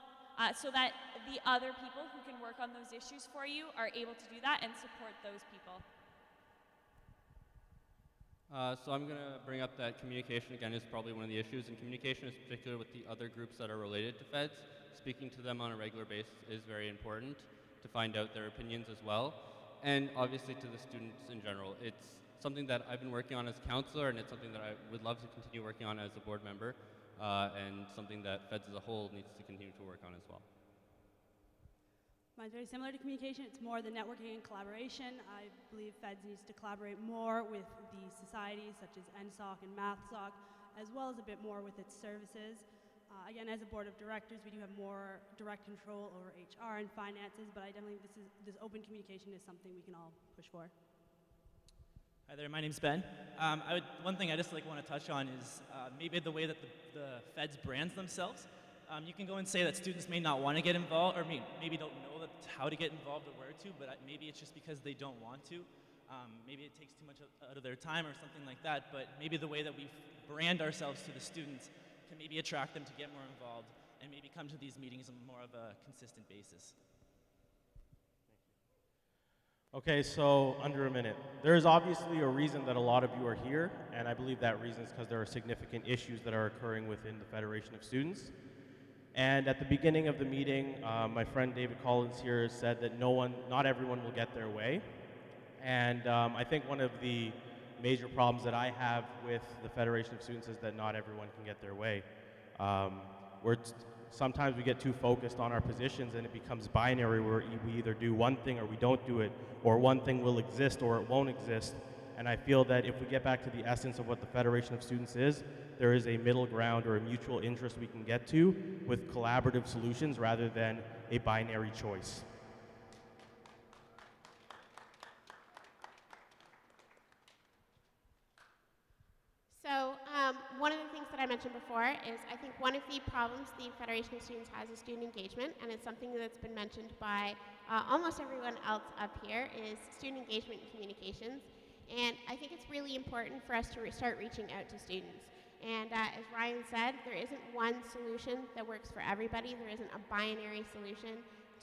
so that the other people who can work on those issues for you are able to do that and support those people. So I'm going to bring up that communication, again, is probably one of the issues, and communication is particular with the other groups that are related to feds. Speaking to them on a regular basis is very important to find out their opinions as well, and obviously to the students in general. It's something that I've been working on as a counselor, and it's something that I would love to continue working on as a board member, and something that feds as a whole needs to continue to work on as well. Mine's very similar to communication. It's more the networking and collaboration. I believe Feds needs to collaborate more with the societies such as NSOC and MathSoc, as well as a bit more with its services. Again, as a board of directors, we do have more direct control over HR and finances, but I definitely think this open communication is something we can all push for. Hi there, my name's Ben. One thing I just want to touch on is maybe the way that the feds brands themselves. You can go and say that students may not want to get involved, or maybe don't know how to get involved or where to, but maybe it's just because they don't want to. Maybe it takes too much out of their time or something like that, but maybe the way that we brand ourselves to the students can maybe attract them to get more involved and maybe come to these meetings on more of a consistent basis. Okay, so under a minute. There is obviously a reason that a lot of you are here, and I believe that reason is because there are significant issues that are occurring within the Federation of Students. And at the beginning of the meeting, my friend David Collins here said that not everyone will get their way. And I think one of the major problems that I have with the Federation of Students is that not everyone can get their way. Sometimes we get too focused on our positions and it becomes binary where we either do one thing or we don't do it, or one thing will exist or it won't exist. And I feel that if we get back to the essence of what the Federation of Students is, there is a middle ground or a mutual interest we can get to with collaborative solutions rather than a binary choice. So one of the things that I mentioned before is I think one of the problems the Federation of Students has is student engagement, and it's something that's been mentioned by almost everyone else up here, is student engagement and communications. And I think it's really important for us to start reaching out to students. And as Ryan said, there isn't one solution that works for everybody. There isn't a binary solution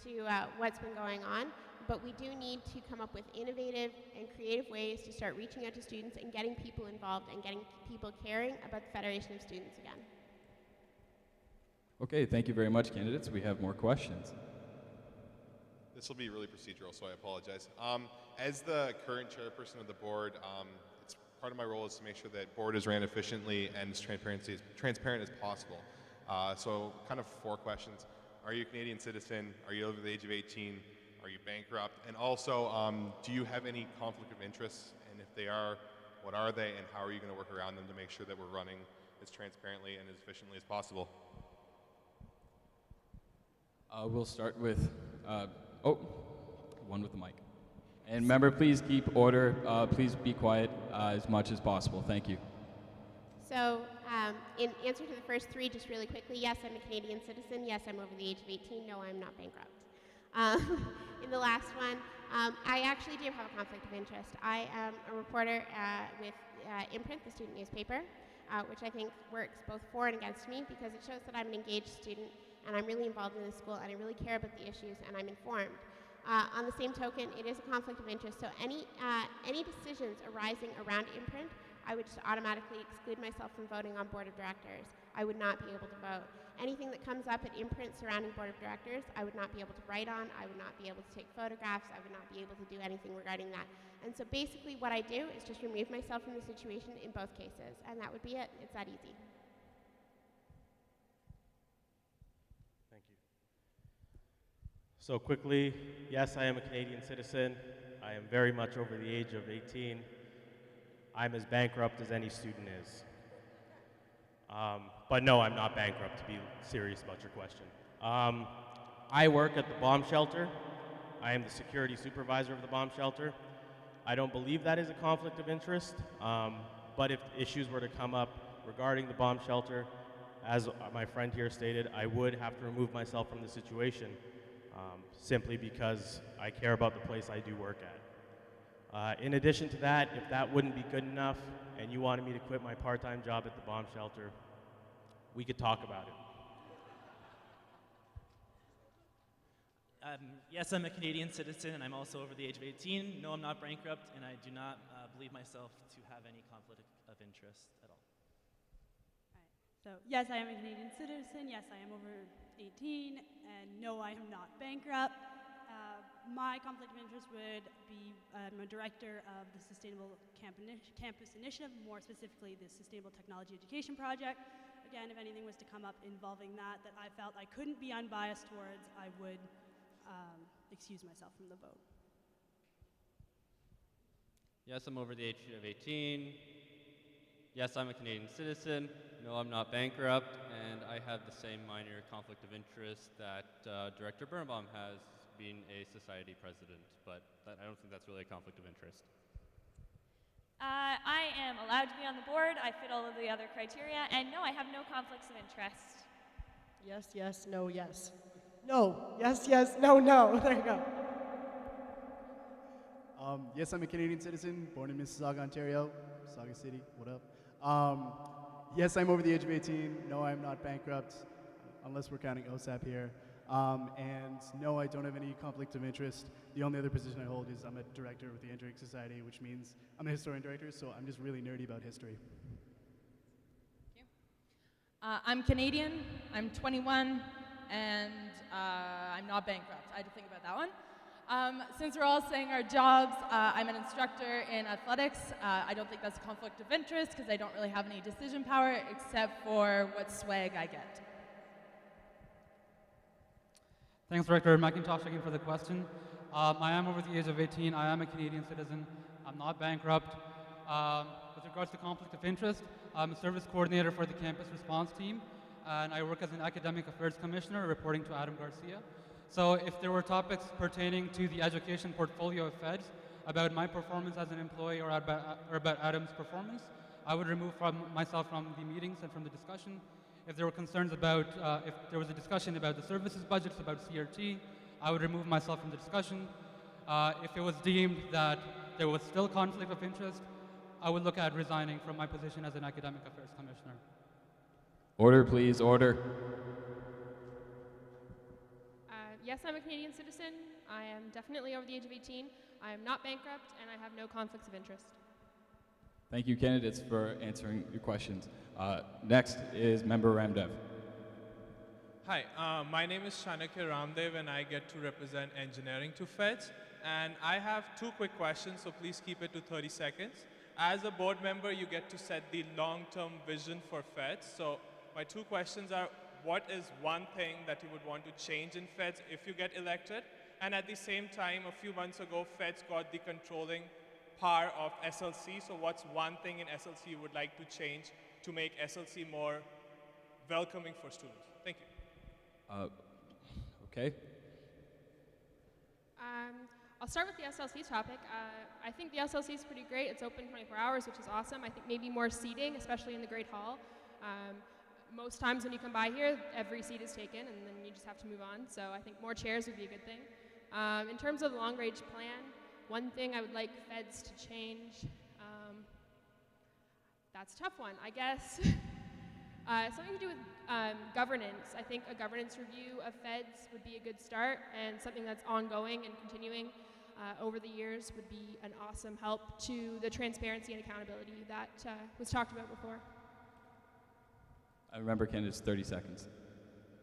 to what's been going on. But we do need to come up with innovative and creative ways to start reaching out to students and getting people involved and getting people caring about the Federation of Students again. Okay, thank you very much, candidates. We have more questions. This will be really procedural, so I apologize. As the current chairperson of the board, it's part of my role is to make sure that board is ran efficiently and as transparent as possible. So kind of 4 questions. Are you a Canadian citizen? Are you over the age of 18? Are you bankrupt? And also, do you have any conflict of interest? And if they are, what are they? And how are you going to work around them to make sure that we're running as transparently and as efficiently as possible? We'll start with, one with the mic. And remember, please keep order. Please be quiet as much as possible. Thank you. So in answer to the first 3, just really quickly, yes, I'm a Canadian citizen. Yes, I'm over the age of 18. No, I'm not bankrupt. In the last one, I actually do have a conflict of interest. I am a reporter with Imprint, the student newspaper, which I think works both for and against me because it shows that I'm an engaged student and I'm really involved in the school and I really care about the issues and I'm informed. On the same token, it is a conflict of interest, so any decisions arising around Imprint, I would just automatically exclude myself from voting on board of directors. I would not be able to vote. Anything that comes up at Imprint surrounding board of directors, I would not be able to write on, I would not be able to take photographs, I would not be able to do anything regarding that. And so basically what I do is just remove myself from the situation in both cases, and that would be it. It's that easy. Thank you. So quickly, yes, I am a Canadian citizen. I am very much over the age of 18. I'm as bankrupt as any student is. But no, I'm not bankrupt, to be serious about your question. I work at the bomb shelter. I am the security supervisor of the bomb shelter. I don't believe that is a conflict of interest, but if issues were to come up regarding the bomb shelter, as my friend here stated, I would have to remove myself from the situation simply because I care about the place I do work at. In addition to that, if that wouldn't be good enough and you wanted me to quit my part-time job at the bomb shelter, we could talk about it. Yes, I'm a Canadian citizen, and I'm also over the age of 18. No, I'm not bankrupt, and I do not believe myself to have any conflict of interest at all. So yes, I am a Canadian citizen. Yes, I am over 18, and no, I am not bankrupt. My conflict of interest would be I'm a director of the Sustainable Campus Initiative, more specifically the Sustainable Technology Education Project. Again, if anything was to come up involving that I felt I couldn't be unbiased towards, I would excuse myself from the vote. Yes, I'm over the age of 18. Yes, I'm a Canadian citizen. No, I'm not bankrupt. And I have the same minor conflict of interest that Director Birnbaum has, being a society president. But I don't think that's really a conflict of interest. I am allowed to be on the board. I fit all of the other criteria. And no, I have no conflicts of interest. Yes, yes, no, yes. No, yes, yes, no, no. There you go. Yes, I'm a Canadian citizen, born in Mississauga, Ontario, Mississauga City, what up? Yes, I'm over the age of 18. No, I'm not bankrupt, unless we're counting OSAP here. And no, I don't have any conflict of interest. The only other position I hold is I'm a director with the Engineering Society, which means I'm a historian director, so I'm just really nerdy about history. I'm Canadian, I'm 21, and I'm not bankrupt. I had to think about that one. Since we're all saying our jobs, I'm an instructor in athletics. I don't think that's a conflict of interest because I don't really have any decision power except for what swag I get. Thanks, Director McIntosh, again for the question. I am over the age of 18. I am a Canadian citizen. I'm not bankrupt. With regards to conflict of interest, I'm a service coordinator for the campus response team, and I work as an academic affairs commissioner reporting to Adam Garcia. So if there were topics pertaining to the education portfolio of FEDS about my performance as an employee or about Adam's performance, I would remove myself from the meetings and from the discussion. If there were concerns about, if there was a discussion about the services budgets, about CRT, I would remove myself from the discussion. If it was deemed that there was still conflict of interest, I would look at resigning from my position as an academic affairs commissioner. Order, please, order. Yes, I'm a Canadian citizen. I am definitely over the age of 18. I am not bankrupt, and I have no conflicts of interest. Thank you, candidates, for answering your questions. Next is Member Ramdev. Hi, my name is Chanakya Ramdev, and I get to represent engineering to FEDS. And I have two quick questions, so please keep it to 30 seconds. As a board member, you get to set the long-term vision for FEDS. So my two questions are, what is one thing that you would want to change in FEDS if you get elected? And at the same time, a few months ago, FEDS got the controlling power of SLC. So what's one thing in SLC you would like to change to make SLC more welcoming for students? Thank you. Okay. I'll start with the SLC topic. I think the SLC is pretty great. It's open 24 hours, which is awesome. I think maybe more seating, especially in the Great Hall. Most times when you come by here, every seat is taken, and then you just have to move on. So I think more chairs would be a good thing. In terms of the long-range plan, one thing I would like FEDS to change, that's a tough one. I guess something to do with governance. I think a governance review of FEDS would be a good start, and something that's ongoing and continuing over the years would be an awesome help to the transparency and accountability that was talked about before. I remember, candidates, 30 seconds.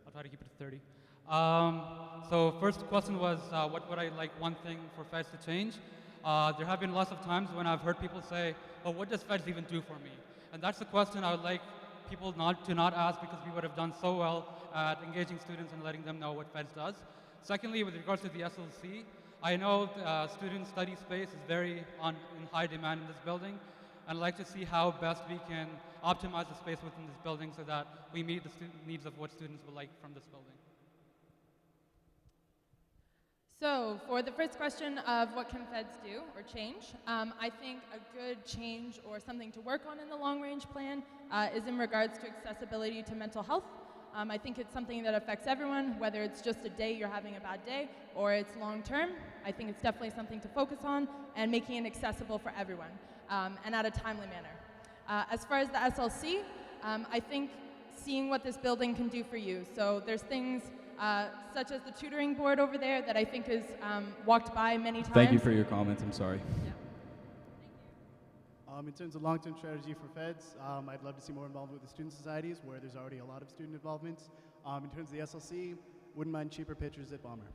I'll try to keep it to 30. So first question was, what would I like one thing for FEDS to change? There have been lots of times when I've heard people say, well, what does FEDS even do for me? And that's the question I would like people not ask, because we would have done so well at engaging students and letting them know what FEDS does. Secondly, with regards to the SLC, I know student study space is very in high demand in this building, and I'd like to see how best we can optimize the space within this building so that we meet the needs of what students would like from this building. So for the first question of what can FEDS do or change, I think a good change or something to work on in the long-range plan is in regards to accessibility to mental health. I think it's something that affects everyone, whether it's just a day you're having a bad day or it's long-term. I think it's definitely something to focus on and making it accessible for everyone and at a timely manner. As far as the SLC, I think seeing what this building can do for you. So there's things such as the tutoring board over there that I think is walked by many times. Thank you for your comments. I'm sorry. In terms of long-term strategy for feds, I'd love to see more involvement with the student societies where there's already a lot of student involvement. In terms of the SLC, wouldn't mind cheaper pitchers at Bomber.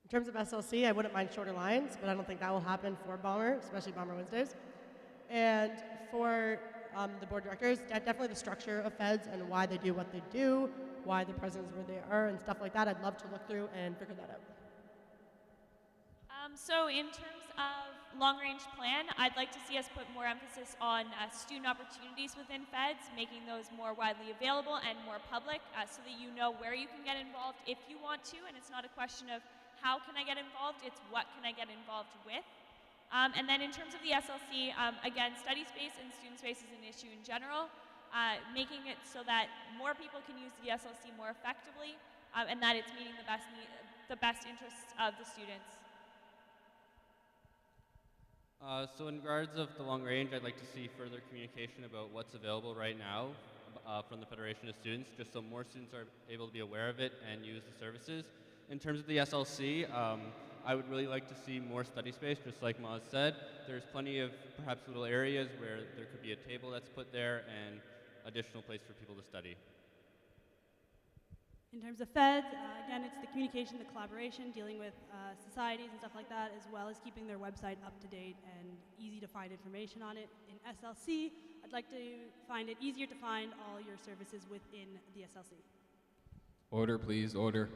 In terms of SLC, I wouldn't mind shorter lines, but I don't think that will happen for Bomber, especially Bomber Wednesdays. And for the board directors, definitely the structure of feds and why they do what they do, why the presidents where they are, and stuff like that. I'd love to look through and figure that out. So in terms of long-range plan, I'd like to see us put more emphasis on student opportunities within feds, making those more widely available and more public so that you know where you can get involved if you want to, and it's not a question of how can I get involved, it's what can I get involved with. And then in terms of the SLC, again, study space and student space is an issue in general, making it so that more people can use the SLC more effectively and that it's meeting the best interests of the students. So in regards of the long range, I'd like to see further communication about what's available right now from the Federation of Students, just so more students are able to be aware of it and use the services. In terms of the SLC, I would really like to see more study space, just like Maz said. There's plenty of perhaps little areas where there could be a table that's put there and additional place for people to study. In terms of feds, again, it's the communication, the collaboration, dealing with societies and stuff like that, as well as keeping their website up to date and easy to find information on it. In SLC, I'd like to find it easier to find all your services within the SLC. Order, please, order.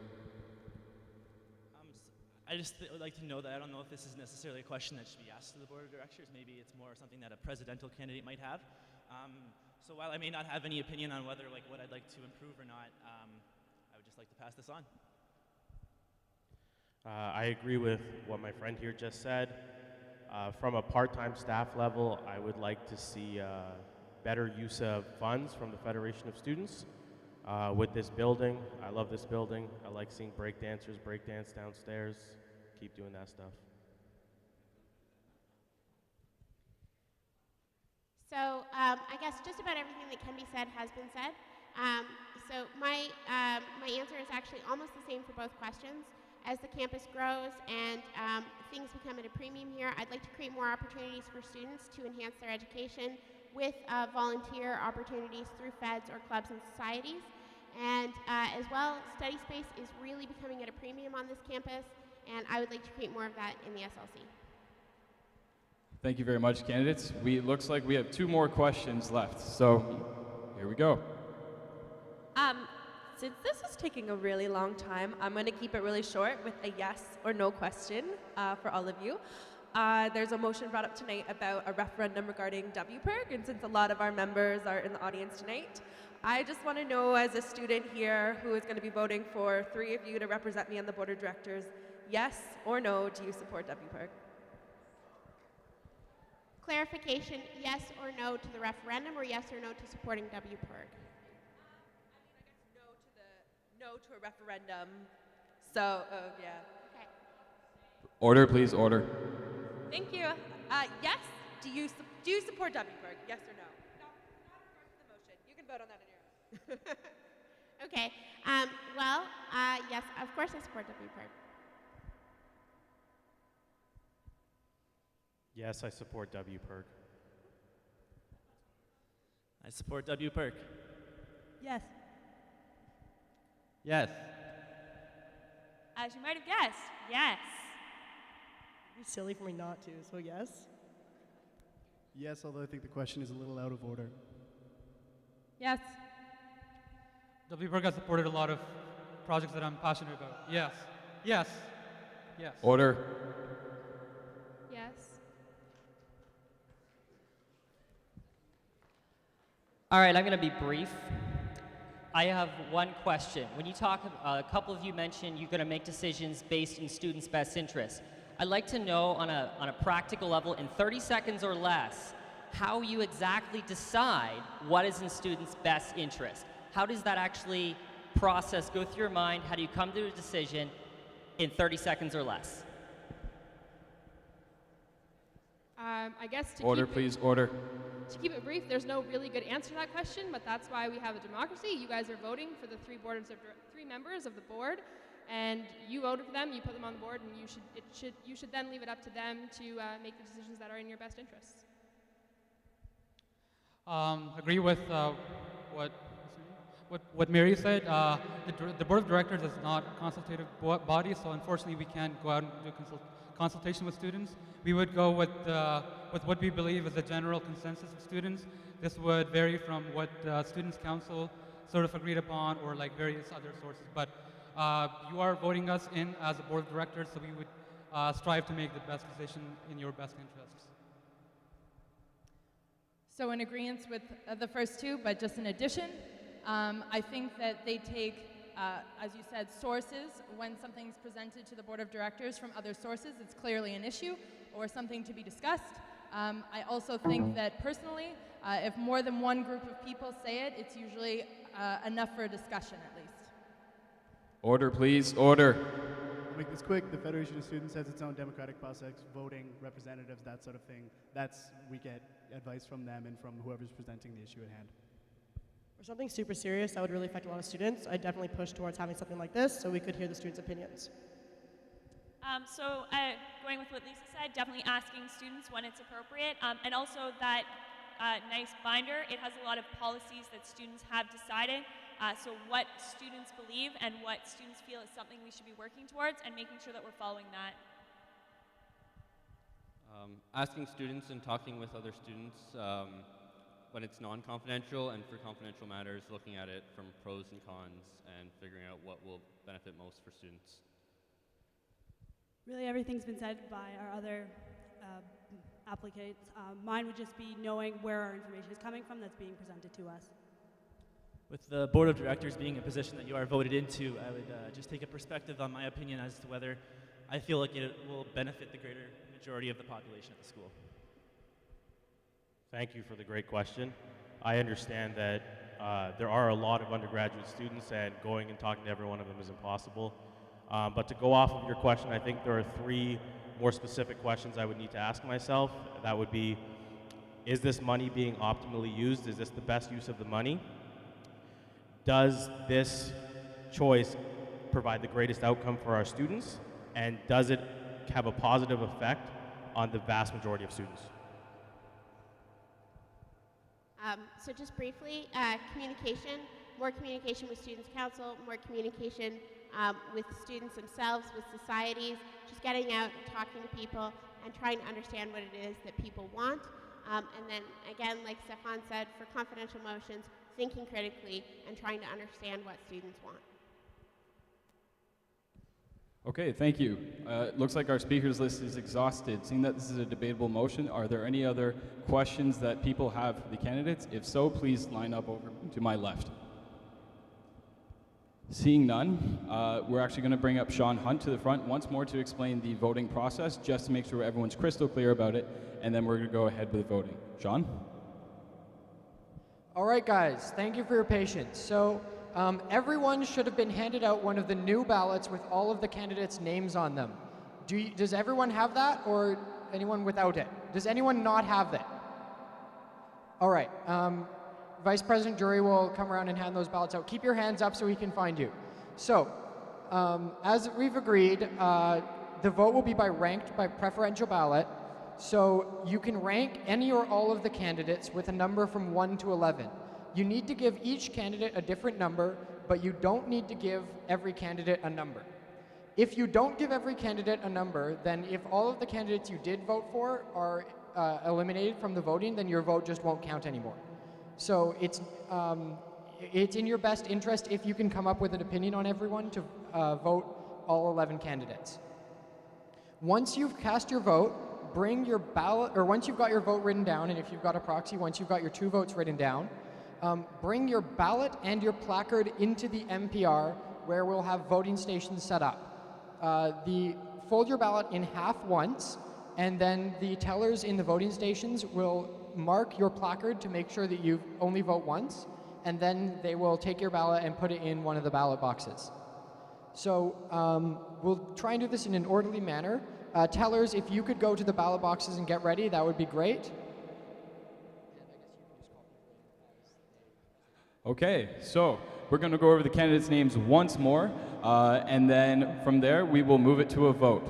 I just would like to know that I don't know if this is necessarily a question that should be asked to the board of directors. Maybe it's more something that a presidential candidate might have. So while I may not have any opinion on whether what I'd like to improve or not, I would just like to pass this on. I agree with what my friend here just said. From a part-time staff level, I would like to see better use of funds from the Federation of Students. With this building, I love this building. I like seeing breakdancers breakdance downstairs. Keep doing that stuff. So I guess just about everything that can be said has been said. So my answer is actually almost the same for both questions. As the campus grows and things become at a premium here, I'd like to create more opportunities for students to enhance their education with volunteer opportunities through feds or clubs and societies. And as well, study space is really becoming at a premium on this campus, and I would like to create more of that in the SLC. Thank you very much, candidates. Looks like we have 2 more questions left, so here we go. Since this is taking a really long time, I'm going to keep it really short with a yes or no question for all of you. There's a motion brought up tonight about a referendum regarding WPIRG, and since a lot of our members are in the audience tonight, I just want to know, as a student here who is going to be voting for 3 of you to represent me on the board of directors, yes or no, do you support WPIRG? Clarification, yes or no to the referendum, or yes or no to supporting WPIRG? No to a referendum. So, yeah. Okay. Order, please, order. Thank you. Yes, do you support WPIRG? Yes or no? No, not of course the motion. You can vote on that on your own. Okay. Yes, of course I support WPIRG. Yes, I support WPIRG. I support WPIRG. Yes. Yes. As you might have guessed, yes. It'd be silly for me not to, so yes. Yes, although I think the question is a little out of order. Yes. WPIRG has supported a lot of projects that I'm passionate about. Yes. Yes. Yes. Order. Yes. All right, I'm going to be brief. I have one question. When you talk, a couple of you mentioned you're going to make decisions based in students' best interests. I'd like to know on a practical level, in 30 seconds or less, how you exactly decide what is in students' best interest. How does that actually process go through your mind? How do you come to a decision in 30 seconds or less? I guess to Order, keep please, order. To keep it brief, there's no really good answer to that question, but that's why we have a democracy. You guys are voting for the three members of the board, and you voted for them, you put them on the board, and you should then leave it up to them to make the decisions that are in your best interests. Agree with what Mary said. The board of directors is not a consultative body, so unfortunately we can't go out and do consultation with students. We would go with what we believe is the general consensus of students. This would vary from what Students' Council sort of agreed upon, or like various other sources. But you are voting us in as a board of directors, so we would strive to make the best decision in your best interests. So in agreement with the first two, but just in addition, I think that they take, as you said, sources. When something's presented to the board of directors from other sources, it's clearly an issue or something to be discussed. I also think that personally, if more than one group of people say it, it's usually enough for a discussion at least. Order, please. Order. I'll make this quick. The Federation of Students has its own democratic process, voting, representatives, that sort of thing. We get advice from them and from whoever's presenting the issue at hand. For something super serious that would really affect a lot of students, I'd definitely push towards having something like this so we could hear the students' opinions. Going with what Lisa said, definitely asking students when it's appropriate, and also that nice binder, it has a lot of policies that students have decided, so what students believe and what students feel is something we should be working towards, and making sure that we're following that. Asking students and talking with other students when it's non-confidential, and for confidential matters, looking at it from pros and cons and figuring out what will benefit most for students. Really, everything's been said by our other applicants. Mine would just be knowing where our information is coming from that's being presented to us. With the board of directors being a position that you are voted into, I would just take a perspective on my opinion as to whether I feel like it will benefit the greater majority of the population at the school. Thank you for the great question. I understand that there are a lot of undergraduate students, and going and talking to every one of them is impossible. But to go off of your question, I think there are three more specific questions I would need to ask myself. That would be, is this money being optimally used? Is this the best use of the money? Does this choice provide the greatest outcome for our students? And does it have a positive effect on the vast majority of students? So just briefly, communication, more communication with Students' Council, more communication with students themselves, with societies, just getting out and talking to people and trying to understand what it is that people want. And then again, like Stefan said, for confidential motions, thinking critically and trying to understand what students want. Okay, thank you. Looks like our speakers list is exhausted. Seeing that this is a debatable motion, are there any other questions that people have for the candidates? If so, please line up over to my left. Seeing none, we're actually going to bring up Sean Hunt to the front once more to explain the voting process, just to make sure everyone's crystal clear about it, and then we're going to go ahead with voting. Sean? All right, guys, thank you for your patience. So everyone should have been handed out one of the new ballots with all of the candidates' names on them. Does everyone have that, or anyone without it? Does anyone not have that? All right. Vice President Jury will come around and hand those ballots out. Keep your hands up so we can find you. So, as we've agreed, the vote will be ranked by preferential ballot. So you can rank any or all of the candidates with a number from 1 to 11. You need to give each candidate a different number, but you don't need to give every candidate a number. If you don't give every candidate a number, then if all of the candidates you did vote for are eliminated from the voting, then your vote just won't count anymore. So it's in your best interest, if you can come up with an opinion on everyone, to vote all 11 candidates. Once you've cast your vote, bring your ballot, or once you've got your vote written down, and if you've got a proxy, once you've got your 2 votes written down, bring your ballot and your placard into the MPR, where we'll have voting stations set up. Fold your ballot in half once, and then the tellers in the voting stations will mark your placard to make sure that you only vote once, and then they will take your ballot and put it in one of the ballot boxes. So we'll try and do this in an orderly manner. Tellers, if you could go to the ballot boxes and get ready, that would be great. Okay, so we're going to go over the candidates' names once more, and then from there we will move it to a vote.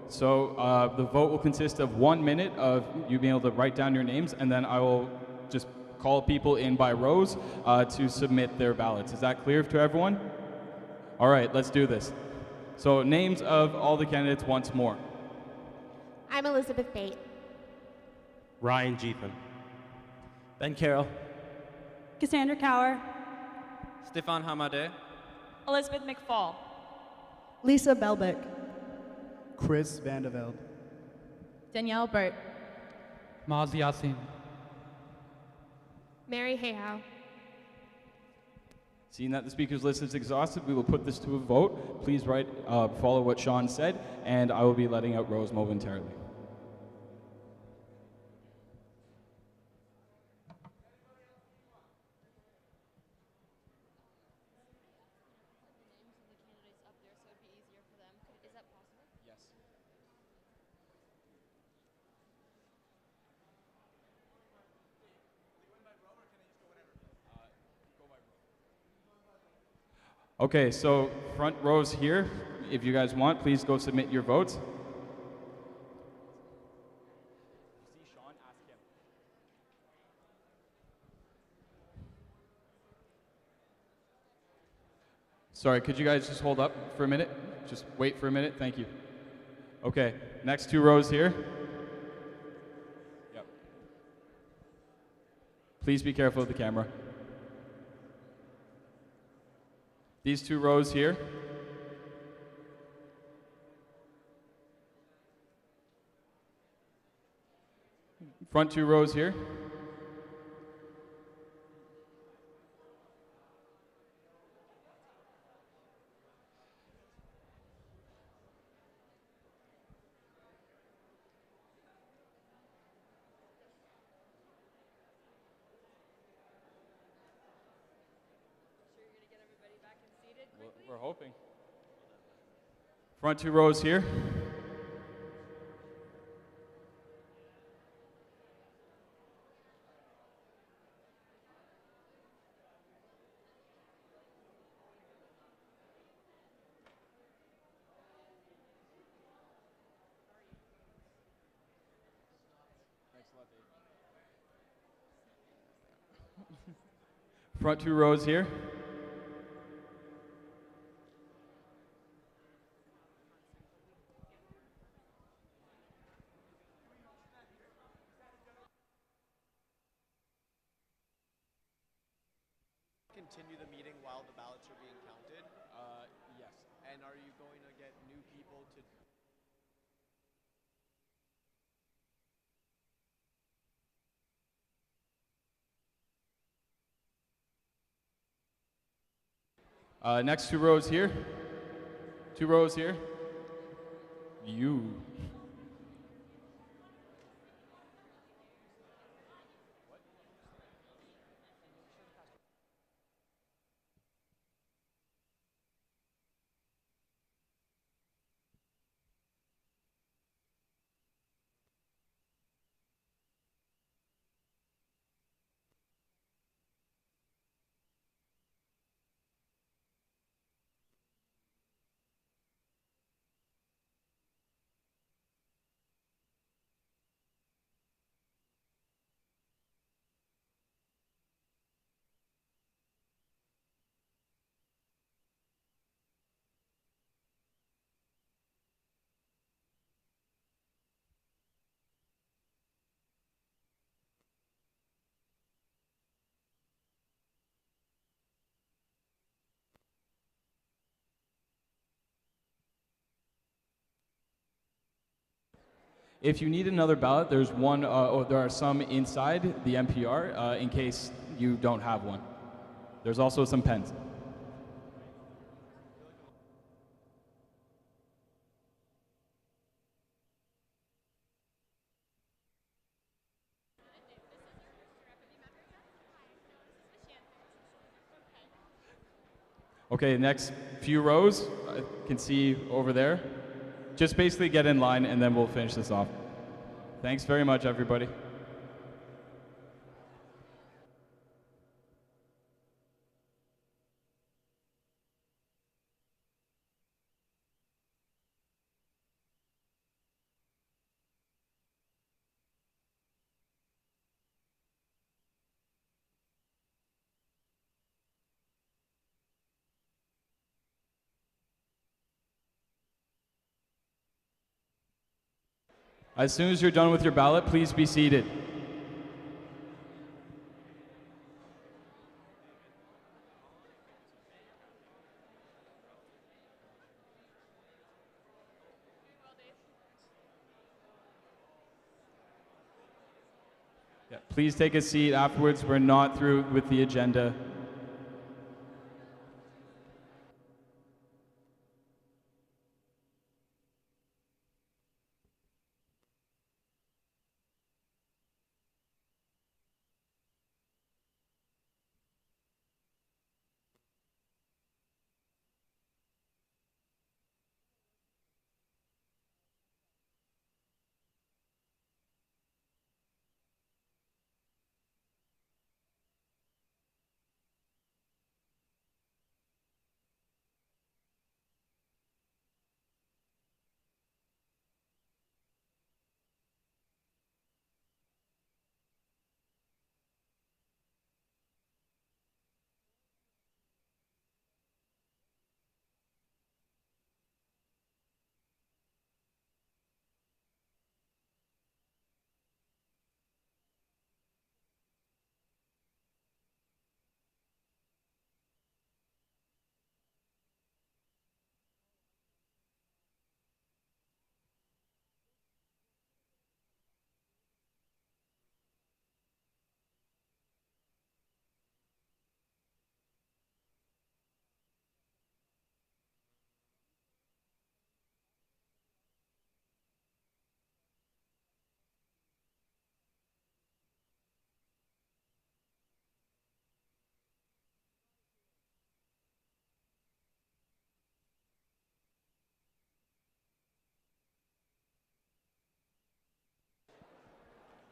So the vote will consist of 1 minute of you being able to write down your names, and then I will just call people in by rows to submit their ballots. Is that clear to everyone? All right, let's do this. So names of all the candidates once more. I'm Elizabeth Bate. Ryan Jeethan. Ben Carroll. Cassandra Cower. Stefan Hamadeh. Elizabeth McFall. Lisa Belbeck. Chris Vandeveld. Danielle Burt. Maz Yassin. Mary Hayhow. Seeing that the speakers list is exhausted, we will put this to a vote. Please follow what Sean said, and I will be letting out rows momentarily. Okay, so front rows here, if you guys want, please go submit your votes. Sorry, could you guys just hold up for a minute? Just wait for a minute, thank you. Okay, next 2 rows here. Yep. Please be careful of the camera. These 2 rows here. Front 2 rows here. We're hoping. Front 2 rows here. Front 2 rows here. Continue the meeting while the ballots are being counted? Yes. And are you going to get new people to... Next 2 rows here. 2 rows here. You. If you need another ballot, there are some inside the MPR in case you don't have one. There's also some pens. Okay, next few rows, I can see over there. Just basically get in line and then we'll finish this off. Thanks very much, everybody. As soon as you're done with your ballot, please be seated. Yeah, please take a seat afterwards. We're not through with the agenda.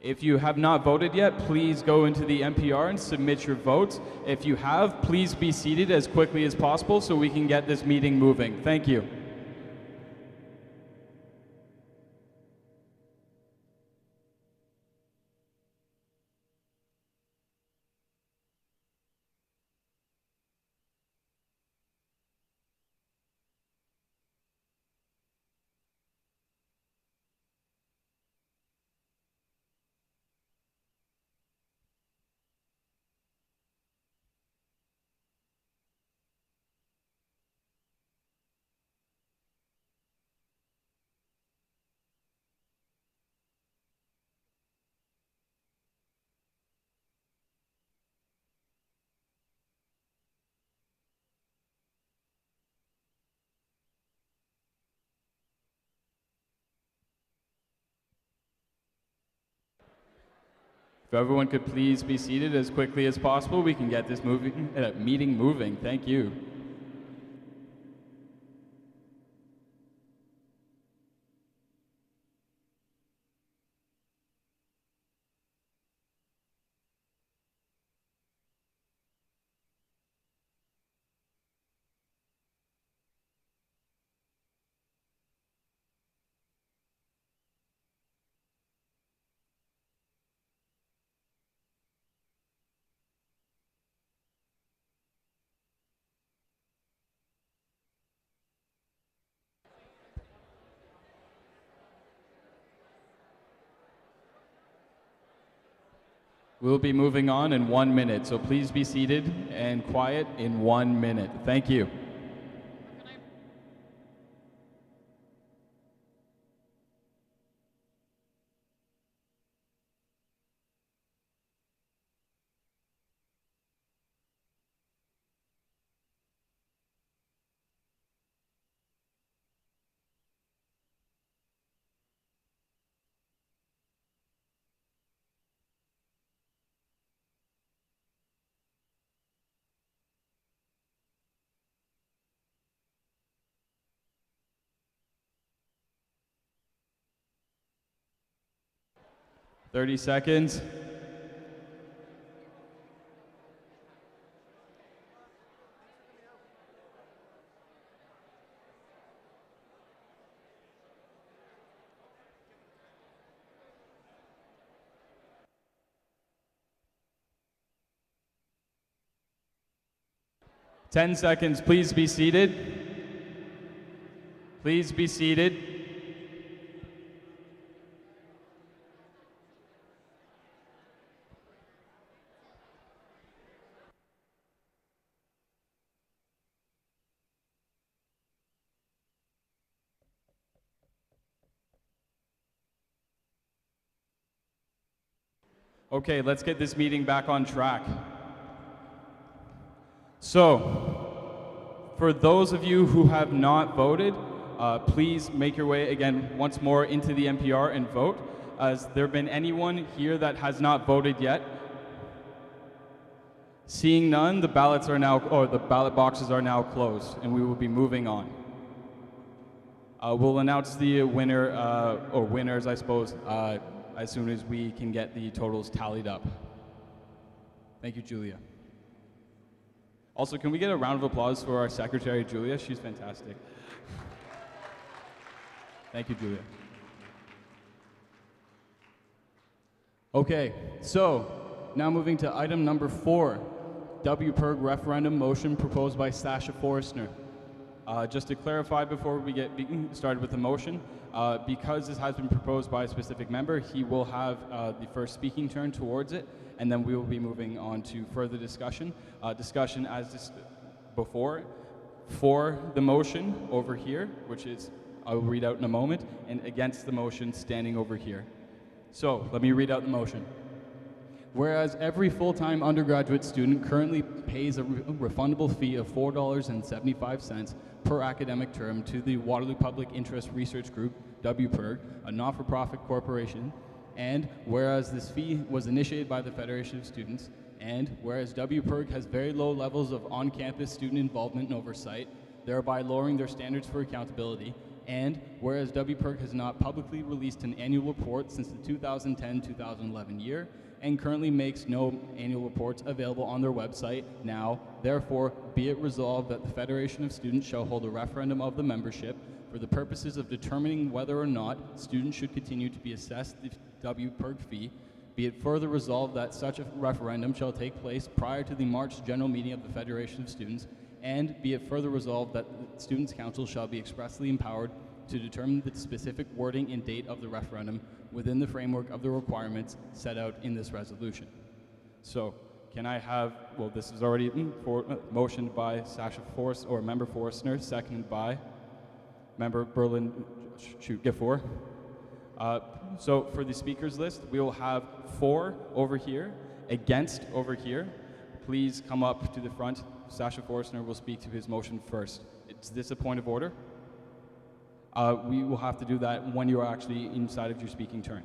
If you have not voted yet, please go into the NPR and submit your votes. If you have, please be seated as quickly as possible so we can get this meeting moving. Thank you. If everyone could please be seated as quickly as possible, we can get this meeting moving. Thank you. We'll be moving on in 1 minute, so please be seated and quiet in 1 minute. Thank you. Thirty seconds. Ten seconds. Please be seated. Please be seated. Okay, let's get this meeting back on track. So, for those of you who have not voted, please make your way again once more into the NPR and vote. Has there been anyone here that has not voted yet? Seeing none, the ballots are now, or the ballot boxes are now closed, and we will be moving on. We'll announce the winner, or winners, I suppose, as soon as we can get the totals tallied up. Thank you, Julia. Also, can we get a round of applause for our secretary, Julia? She's fantastic. Thank you, Julia. Okay, so now moving to item number 4, WPIRG referendum motion proposed by Sasha Forstner. Just to clarify before we get started with the motion, because this has been proposed by a specific member, he will have the first speaking turn towards it, and then we will be moving on to further discussion. Discussion as before, for the motion over here, which is, I will read out in a moment, and against the motion standing over here. So, let me read out the motion. Whereas every full-time undergraduate student currently pays a refundable fee of $4.75 per academic term to the Waterloo Public Interest Research Group, WPIRG, a not-for-profit corporation, and whereas this fee was initiated by the Federation of Students, and whereas WPIRG has very low levels of on-campus student involvement and oversight, thereby lowering their standards for accountability, and whereas WPIRG has not publicly released an annual report since the 2010-2011 year, and currently makes no annual reports available on their website now, therefore, be it resolved that the Federation of Students shall hold a referendum of the membership for the purposes of determining whether or not students should continue to be assessed the WPIRG fee. Be it further resolved that such a referendum shall take place prior to the March general meeting of the Federation of Students, and be it further resolved that the Students' Council shall be expressly empowered to determine the specific wording and date of the referendum within the framework of the requirements set out in this resolution. So, can I have, well, this is already motioned by Sasha Forst, or Member Forstner, seconded by Member Berlin, Gifford. So for the speakers list, we will have 4 over here, against over here. Please come up to the front. Sasha Forstner will speak to his motion first. Is this a point of order? We will have to do that when you are actually inside of your speaking turn.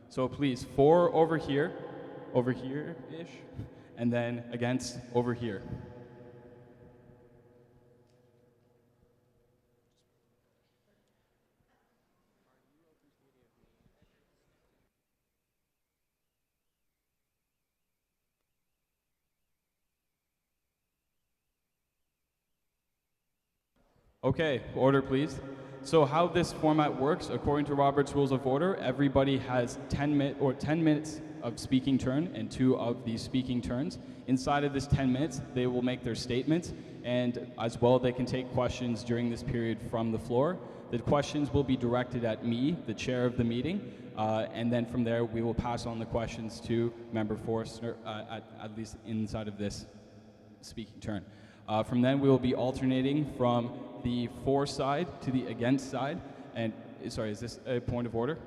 So please, 4 over here-ish, and then against over here. Okay, order please. So how this format works, according to Robert's Rules of Order, everybody has 10 minutes of speaking turn and 2 of these speaking turns. Inside of this 10 minutes, they will make their statements, and as well they can take questions during this period from the floor. The questions will be directed at me, the chair of the meeting, and then from there we will pass on the questions to Member Forstner, at least inside of this speaking turn. From then we will be alternating from the for side to the against side. And sorry, is this a point of order?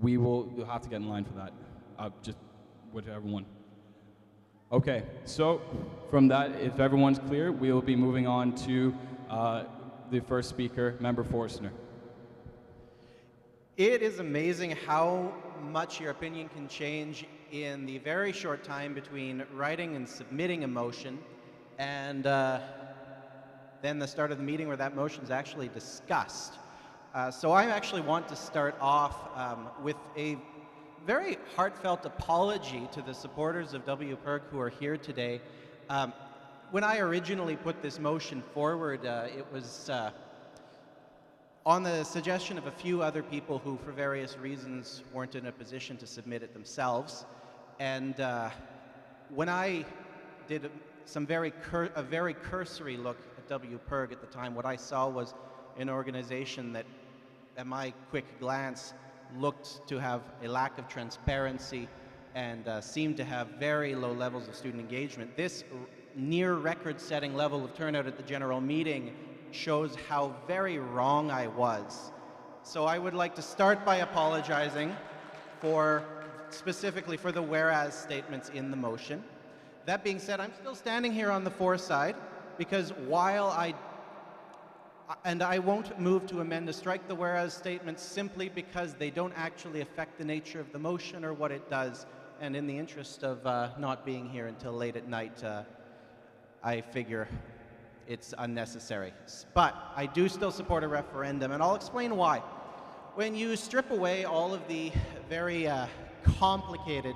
You'll have to get in line for that. Just whichever one. Okay, so from that, if everyone's clear, we will be moving on to the first speaker, Member Forstner. It is amazing how much your opinion can change in the very short time between writing and submitting a motion and then the start of the meeting where that motion is actually discussed. So I actually want to start off with a very heartfelt apology to the supporters of WPIRG who are here today. When I originally put this motion forward, it was on the suggestion of a few other people who, for various reasons, weren't in a position to submit it themselves. And when I did a very cursory look at WPIRG at the time, what I saw was an organization that, at my quick glance, looked to have a lack of transparency and seemed to have very low levels of student engagement. This near record-setting level of turnout at the general meeting shows how very wrong I was So I would like to start by apologizing specifically for the whereas statements in the motion. That being said, I'm still standing here on the for side because I won't move to amend to strike the whereas statements simply because they don't actually affect the nature of the motion or what it does. And in the interest of not being here until late at night, I figure it's unnecessary. But I do still support a referendum, and I'll explain why. When you strip away all of the very complicated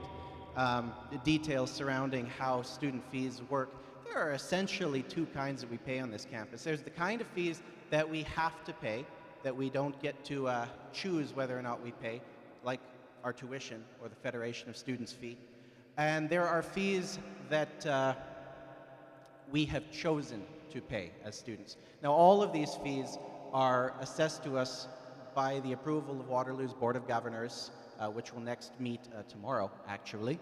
details surrounding how student fees work, there are essentially two kinds that we pay on this campus. There's the kind of fees that we have to pay, that we don't get to choose whether or not we pay, like our tuition or the Federation of Students fee. And there are fees that we have chosen to pay as students. Now, all of these fees are assessed to us by the approval of Waterloo's Board of Governors, which will next meet tomorrow, actually.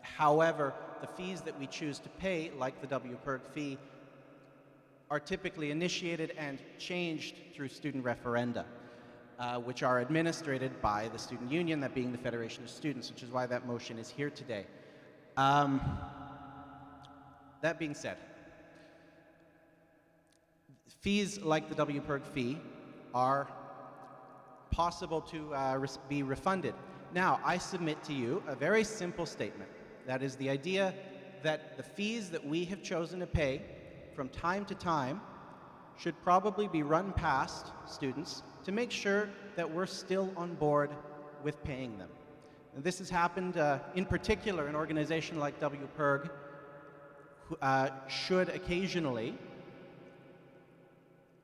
However, the fees that we choose to pay, like the WPERG fee, are typically initiated and changed through student referenda, which are administered by the student union, that being the Federation of Students, which is why that motion is here today. That being said, fees like the WPERG fee are possible to be refunded. Now, I submit to you a very simple statement. That is the idea that the fees that we have chosen to pay from time to time should probably be run past students to make sure that we're still on board with paying them. And this has happened in particular an organization like WPERG should occasionally,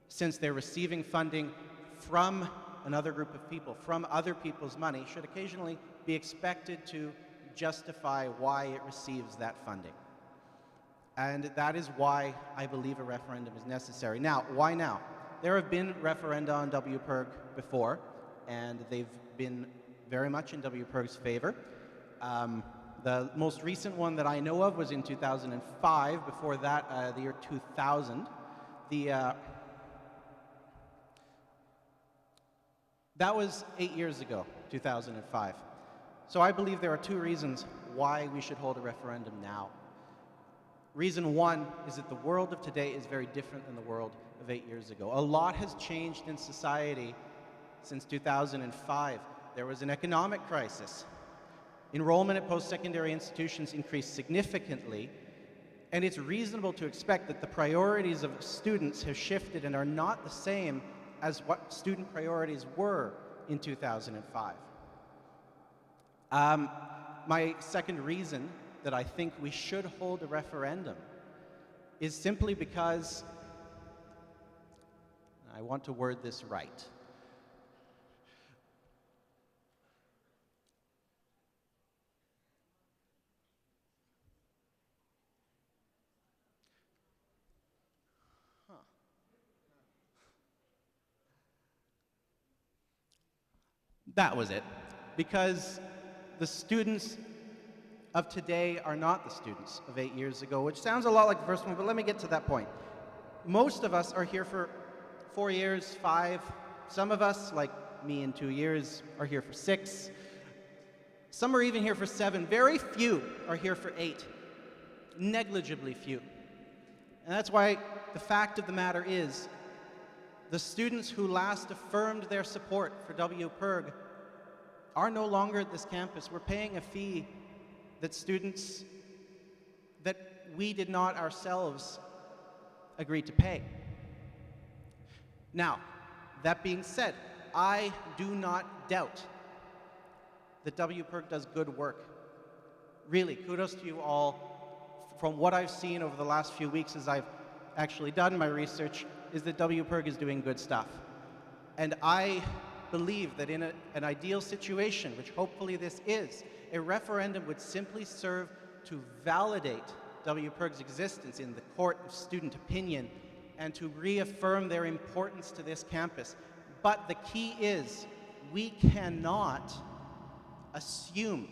since they're receiving funding from another group of people, from other people's money, should occasionally be expected to justify why it receives that funding. And that is why I believe a referendum is necessary. Now, why now? There have been referenda on WPERG before, and they've been very much in WPERG's favor. The most recent one that I know of was in 2005. Before that, the year 2000. That was 8 years ago, 2005. So I believe there are two reasons why we should hold a referendum now. Reason one is that the world of today is very different than the world of 8 years ago. A lot has changed in society since 2005. There was an economic crisis. Enrollment at post-secondary institutions increased significantly, and it's reasonable to expect that the priorities of students have shifted and are not the same as what student priorities were in 2005. My second reason that I think we should hold a referendum is simply because, I want to word this right, that was it. Because the students of today are not the students of 8 years ago, which sounds a lot like the first one, but let me get to that point. Most of us are here for 4 years, 5. Some of us, like me in 2 years, are here for 6. Some are even here for 7. Very few are here for 8. Negligibly few. And that's why the fact of the matter is, the students who last affirmed their support for WPERG are no longer at this campus. We're paying a fee that we did not ourselves agree to pay. Now, that being said, I do not doubt that WPERG does good work. Really, kudos to you all. From what I've seen over the last few weeks as I've actually done my research, is that WPERG is doing good stuff. And I believe that in an ideal situation, which hopefully this is, a referendum would simply serve to validate WPERG's existence in the court of student opinion and to reaffirm their importance to this campus. But the key is, we cannot assume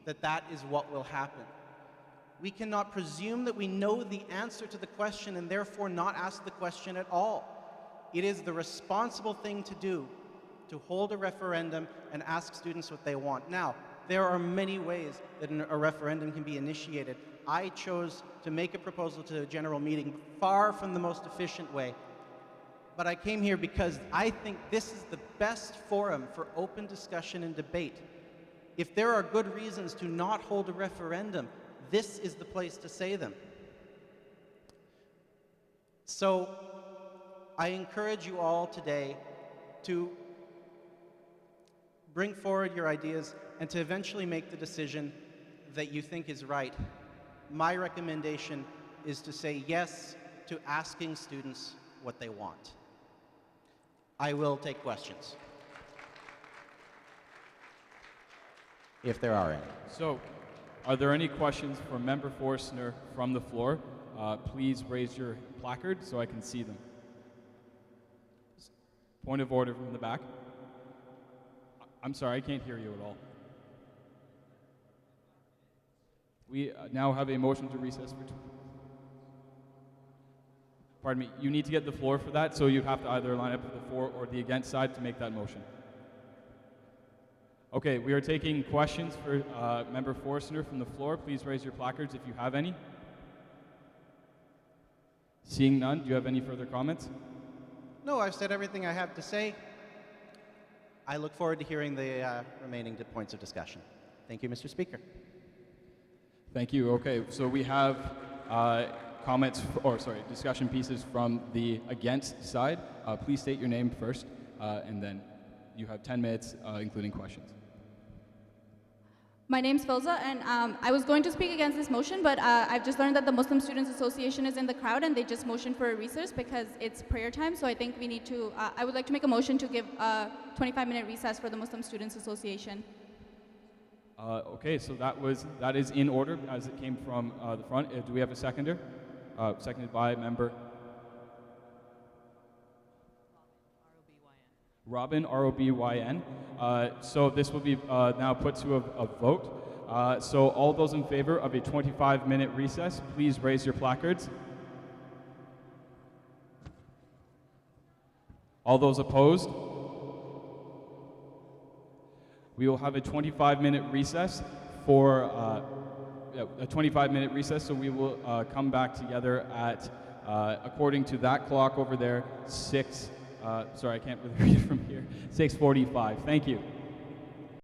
that that is what will happen. We cannot presume that we know the answer to the question and therefore not ask the question at all. It is the responsible thing to do to hold a referendum and ask students what they want. Now, there are many ways that a referendum can be initiated. I chose to make a proposal to a general meeting, far from the most efficient way. But I came here because I think this is the best forum for open discussion and debate. If there are good reasons to not hold a referendum, this is the place to say them. So I encourage you all today to bring forward your ideas and to eventually make the decision that you think is right. My recommendation is to say yes to asking students what they want. I will take questions, if there are any. So, are there any questions for Member Forstner from the floor? Please raise your placard so I can see them. Point of order from the back. I'm sorry, I can't hear you at all. We now have a motion to recess for Pardon me, you need to get the floor for that, so you have to either line up with the for or the against side to make that motion. Okay, we are taking questions for Member Forstner from the floor. Please raise your placards if you have any. Seeing none, do you have any further comments? No, I've said everything I have to say. I look forward to hearing the remaining points of discussion. Thank you, Mr. Speaker. Thank you. Okay, so we have discussion pieces from the against side. Please state your name first, and then you have 10 minutes, including questions. My name's Filza, and I was going to speak against this motion, but I've just learned that the Muslim Students Association is in the crowd, and they just motioned for a recess because it's prayer time, so I think we need to, I would like to make a motion to give a 25-minute recess for the Muslim Students Association. Okay, so that is in order as it came from the front. Do we have a seconder? Seconded by Member Robin, R-O-B-Y-N. So this will be now put to a vote. So all those in favor of a 25-minute recess, please raise your placards. All those opposed? We will have a 25-minute recess for a 25-minute recess, so we will come back together at, according to that clock over there, sorry, I can't really read it from here, 6:45. Thank you.